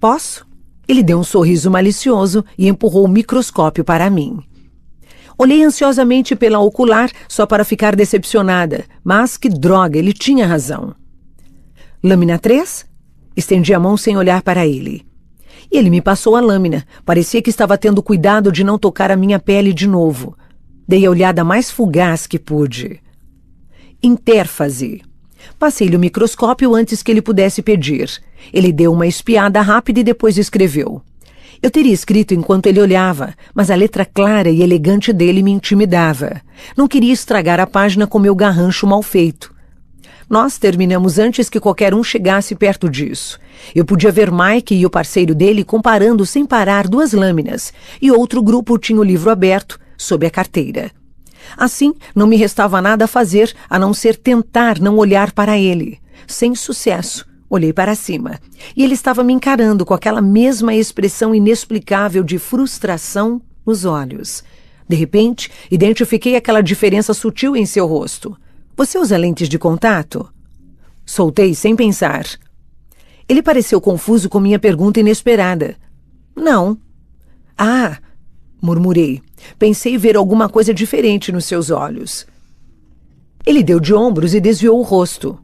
Posso? Ele deu um sorriso malicioso e empurrou o microscópio para mim. Olhei ansiosamente pela ocular só para ficar decepcionada, mas que droga, ele tinha razão. Lâmina 3? Estendi a mão sem olhar para ele. E ele me passou a lâmina. Parecia que estava tendo cuidado de não tocar a minha pele de novo. Dei a olhada mais fugaz que pude. Intérfase. Passei-lhe o microscópio antes que ele pudesse pedir. Ele deu uma espiada rápida e depois escreveu. Eu teria escrito enquanto ele olhava, mas a letra clara e elegante dele me intimidava. Não queria estragar a página com meu garrancho mal feito. Nós terminamos antes que qualquer um chegasse perto disso. Eu podia ver Mike e o parceiro dele comparando sem parar duas lâminas, e outro grupo tinha o livro aberto, sob a carteira. Assim, não me restava nada a fazer a não ser tentar não olhar para ele. Sem sucesso, olhei para cima, e ele estava me encarando com aquela mesma expressão inexplicável de frustração nos olhos. De repente, identifiquei aquela diferença sutil em seu rosto. Você usa lentes de contato? Soltei sem pensar. Ele pareceu confuso com minha pergunta inesperada. Não. Ah, murmurei. Pensei ver alguma coisa diferente nos seus olhos. Ele deu de ombros e desviou o rosto.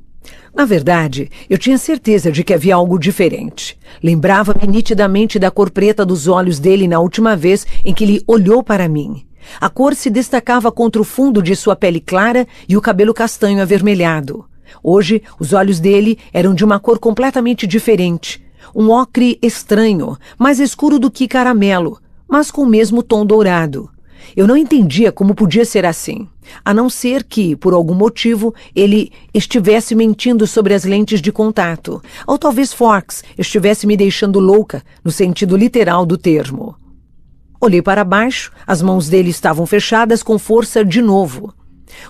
Na verdade, eu tinha certeza de que havia algo diferente. Lembrava-me nitidamente da cor preta dos olhos dele na última vez em que ele olhou para mim. A cor se destacava contra o fundo de sua pele clara e o cabelo castanho avermelhado. Hoje, os olhos dele eram de uma cor completamente diferente. Um ocre estranho, mais escuro do que caramelo, mas com o mesmo tom dourado. Eu não entendia como podia ser assim, a não ser que, por algum motivo, ele estivesse mentindo sobre as lentes de contato, ou talvez Forks estivesse me deixando louca, no sentido literal do termo. Olhei para baixo, as mãos dele estavam fechadas com força de novo.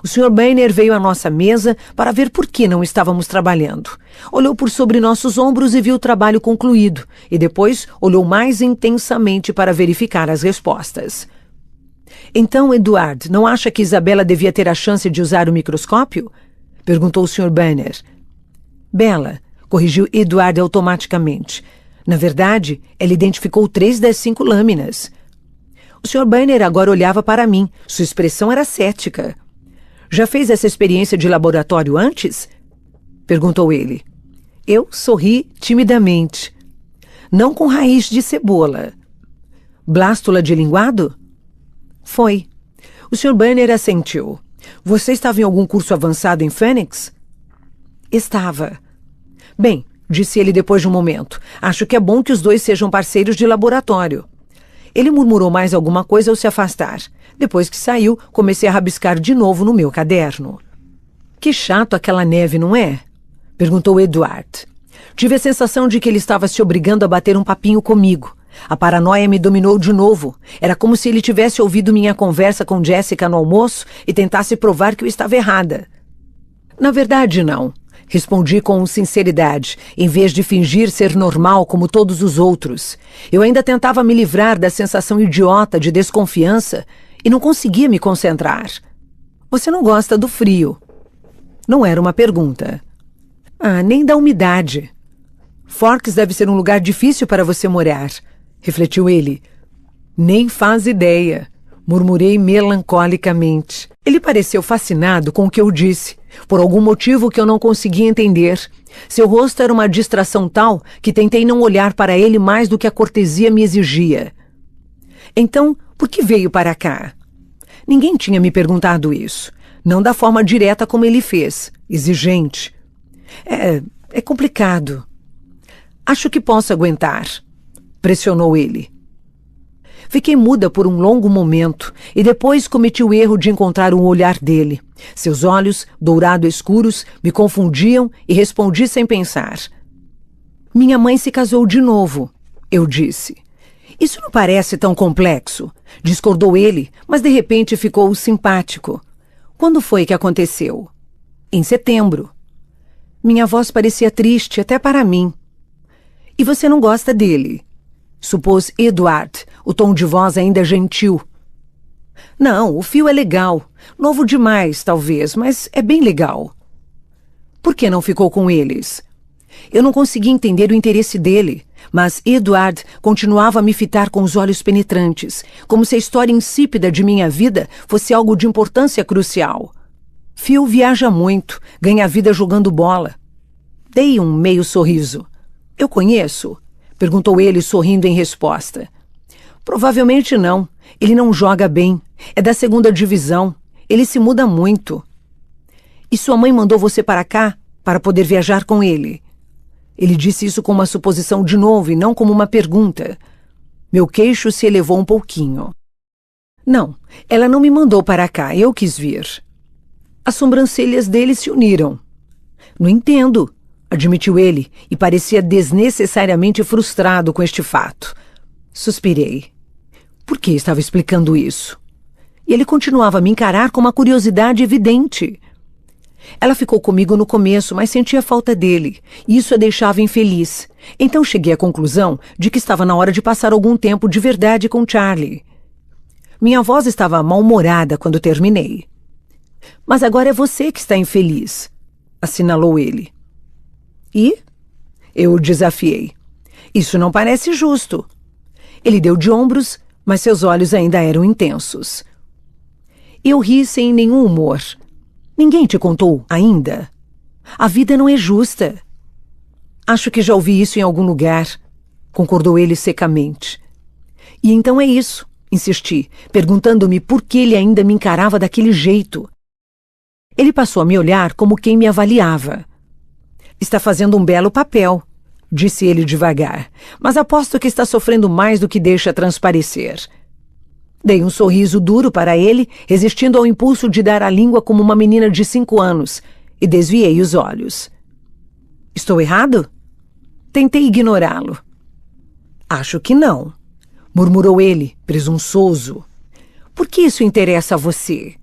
O Sr. Banner veio à nossa mesa para ver por que não estávamos trabalhando. Olhou por sobre nossos ombros e viu o trabalho concluído, e depois olhou mais intensamente para verificar as respostas. Então, Edward, não acha que Isabela devia ter a chance de usar o microscópio? Perguntou o Sr. Banner. Bella, corrigiu Edward automaticamente. Na verdade, ela identificou 3 das 5 lâminas. O Sr. Banner agora olhava para mim. Sua expressão era cética. Já fez essa experiência de laboratório antes? Perguntou ele. Eu sorri timidamente. Não com raiz de cebola. Blástula de linguado? Foi. O Sr. Banner assentiu. Você estava em algum curso avançado em Phoenix? Estava. Bem, disse ele depois de um momento. Acho que é bom que os dois sejam parceiros de laboratório. Ele murmurou mais alguma coisa ao se afastar. Depois que saiu, comecei a rabiscar de novo no meu caderno. Que chato aquela neve, não é? Perguntou Edward. Tive a sensação de que ele estava se obrigando a bater um papinho comigo. A paranoia me dominou de novo. Era como se ele tivesse ouvido minha conversa com Jessica no almoço e tentasse provar que eu estava errada. Na verdade, não. Respondi com sinceridade, em vez de fingir ser normal como todos os outros. Eu ainda tentava me livrar da sensação idiota de desconfiança e não conseguia me concentrar. Você não gosta do frio? Não era uma pergunta. Ah, nem da umidade. Forks deve ser um lugar difícil para você morar, refletiu ele. Nem faz ideia, murmurei melancolicamente. Ele pareceu fascinado com o que eu disse, por algum motivo que eu não conseguia entender. Seu rosto era uma distração tal que tentei não olhar para ele mais do que a cortesia me exigia. Então, por que veio para cá? Ninguém tinha me perguntado isso. Não da forma direta como ele fez, exigente. É complicado. Acho que posso aguentar, pressionou ele. Fiquei muda por um longo momento e depois cometi o erro de encontrar o olhar dele. Seus olhos, dourado escuros, me confundiam e respondi sem pensar. Minha mãe se casou de novo, eu disse. Isso não parece tão complexo, discordou ele, mas de repente ficou simpático. Quando foi que aconteceu? Em setembro. Minha voz parecia triste até para mim. E você não gosta dele? Supôs Edward, o tom de voz ainda gentil. Não, o Phil é legal. Novo demais, talvez, mas é bem legal. Por que não ficou com eles? Eu não conseguia entender o interesse dele, mas Edward continuava a me fitar com os olhos penetrantes, como se a história insípida de minha vida fosse algo de importância crucial. Phil viaja muito, ganha a vida jogando bola. Dei um meio sorriso. Eu conheço? Perguntou ele, sorrindo em resposta. Provavelmente não. Ele não joga bem. É da 2ª divisão. Ele se muda muito. E sua mãe mandou você para cá para poder viajar com ele? Ele disse isso com uma suposição de novo e não como uma pergunta. Meu queixo se elevou um pouquinho. Não, ela não me mandou para cá. Eu quis vir. As sobrancelhas dele se uniram. Não entendo, admitiu ele, e parecia desnecessariamente frustrado com este fato. Suspirei. Por que estava explicando isso? E ele continuava a me encarar com uma curiosidade evidente. Ela ficou comigo no começo, mas sentia falta dele, e isso a deixava infeliz. Então cheguei à conclusão de que estava na hora de passar algum tempo de verdade com Charlie. Minha voz estava mal-humorada quando terminei. Mas agora é você que está infeliz, assinalou ele. E? Eu o desafiei. Isso não parece justo. Ele deu de ombros, mas seus olhos ainda eram intensos. Eu ri sem nenhum humor. Ninguém te contou ainda? A vida não é justa. Acho que já ouvi isso em algum lugar, concordou ele secamente. E então é isso, insisti, perguntando-me por que ele ainda me encarava daquele jeito. Ele passou a me olhar como quem me avaliava. Está fazendo um belo papel, disse ele devagar, mas aposto que está sofrendo mais do que deixa transparecer. Dei um sorriso duro para ele, resistindo ao impulso de dar a língua como uma menina de 5 anos, e desviei os olhos. Estou errado? Tentei ignorá-lo. Acho que não, murmurou ele, presunçoso. Por que isso interessa a você?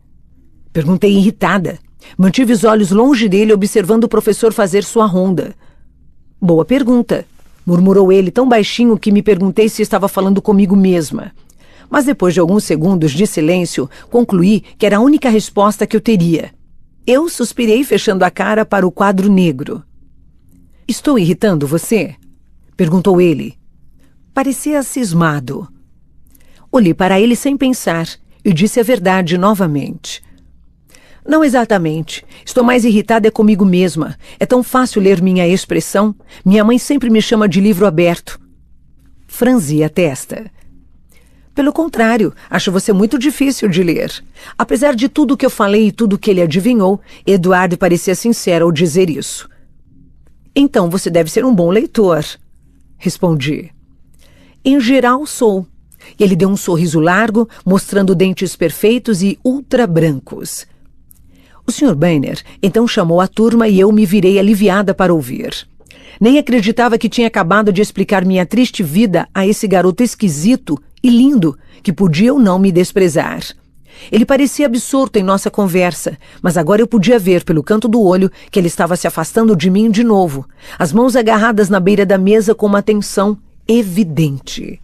Perguntei irritada. Mantive os olhos longe dele, observando o professor fazer sua ronda. Boa pergunta, murmurou ele tão baixinho que me perguntei se estava falando comigo mesma. Mas depois de alguns segundos de silêncio, concluí que era a única resposta que eu teria. Eu suspirei, fechando a cara para o quadro negro. Estou irritando você? Perguntou ele. Parecia cismado. Olhei para ele sem pensar e disse a verdade novamente. Não exatamente. Estou mais irritada comigo mesma. É tão fácil ler minha expressão. Minha mãe sempre me chama de livro aberto. Franzi a testa. Pelo contrário, acho você muito difícil de ler. Apesar de tudo o que eu falei e tudo o que ele adivinhou, Eduardo parecia sincero ao dizer isso. Então você deve ser um bom leitor, respondi. Em geral sou. E ele deu um sorriso largo, mostrando dentes perfeitos e ultra brancos. O Sr. Banner então chamou a turma e eu me virei aliviada para ouvir. Nem acreditava que tinha acabado de explicar minha triste vida a esse garoto esquisito e lindo que podia ou não me desprezar. Ele parecia absorto em nossa conversa, mas agora eu podia ver pelo canto do olho que ele estava se afastando de mim de novo, as mãos agarradas na beira da mesa com uma tensão evidente.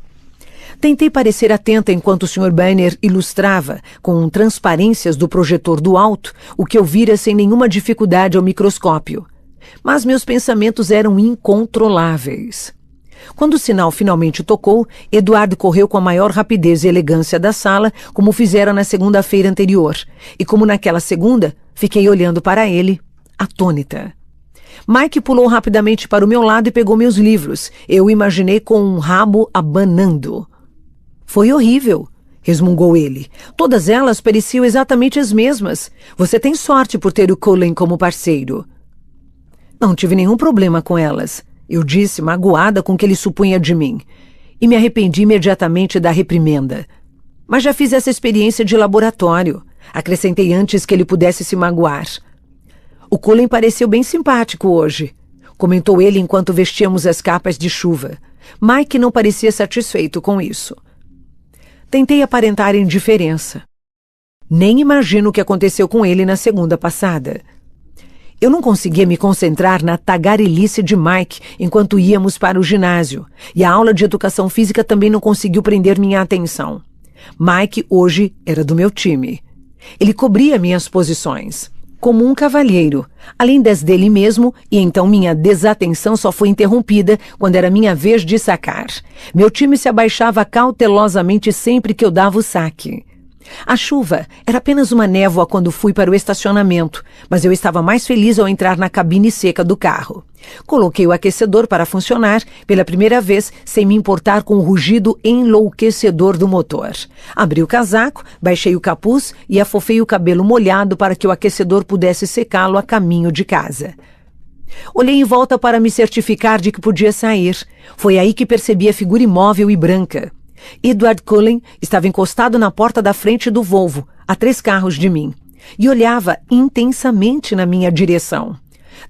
Tentei parecer atenta enquanto o Sr. Banner ilustrava, com transparências do projetor do alto, o que eu vira sem nenhuma dificuldade ao microscópio. Mas meus pensamentos eram incontroláveis. Quando o sinal finalmente tocou, Eduardo correu com a maior rapidez e elegância da sala, como fizera na segunda-feira anterior. E como naquela segunda, fiquei olhando para ele, atônita. Mike pulou rapidamente para o meu lado e pegou meus livros. Eu o imaginei com um rabo abanando. Foi horrível, resmungou ele. Todas elas pareciam exatamente as mesmas. Você tem sorte por ter o Cullen como parceiro. Não tive nenhum problema com elas, eu disse, magoada com o que ele supunha de mim. E me arrependi imediatamente da reprimenda. Mas já fiz essa experiência de laboratório. Acrescentei antes que ele pudesse se magoar. O Cullen pareceu bem simpático hoje, comentou ele enquanto vestíamos as capas de chuva. Mike não parecia satisfeito com isso. Tentei aparentar indiferença. Nem imagino o que aconteceu com ele na segunda passada. Eu não conseguia me concentrar na tagarelice de Mike enquanto íamos para o ginásio, e a aula de educação física também não conseguiu prender minha atenção. Mike hoje era do meu time. Ele cobria minhas posições, como um cavalheiro, além das dele mesmo, e então minha desatenção só foi interrompida quando era minha vez de sacar. Meu time se abaixava cautelosamente sempre que eu dava o saque. A chuva era apenas uma névoa quando fui para o estacionamento, mas eu estava mais feliz ao entrar na cabine seca do carro. Coloquei o aquecedor para funcionar pela primeira vez sem me importar com o rugido enlouquecedor do motor. Abri o casaco, baixei o capuz e afofei o cabelo molhado para que o aquecedor pudesse secá-lo a caminho de casa. Olhei em volta para me certificar de que podia sair. Foi aí que percebi a figura imóvel e branca. Edward Cullen estava encostado na porta da frente do Volvo, a 3 carros de mim, e olhava intensamente na minha direção.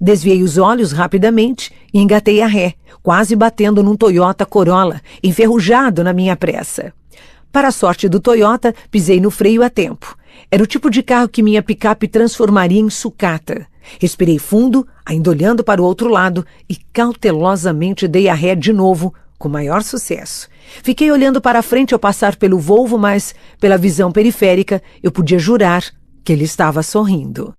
Desviei os olhos rapidamente e engatei a ré, quase batendo num Toyota Corolla, enferrujado na minha pressa. Para a sorte do Toyota, pisei no freio a tempo. Era o tipo de carro que minha picape transformaria em sucata. Respirei fundo, ainda olhando para o outro lado, e cautelosamente dei a ré de novo, com maior sucesso. Fiquei olhando para a frente ao passar pelo Volvo, mas, pela visão periférica, eu podia jurar que ele estava sorrindo.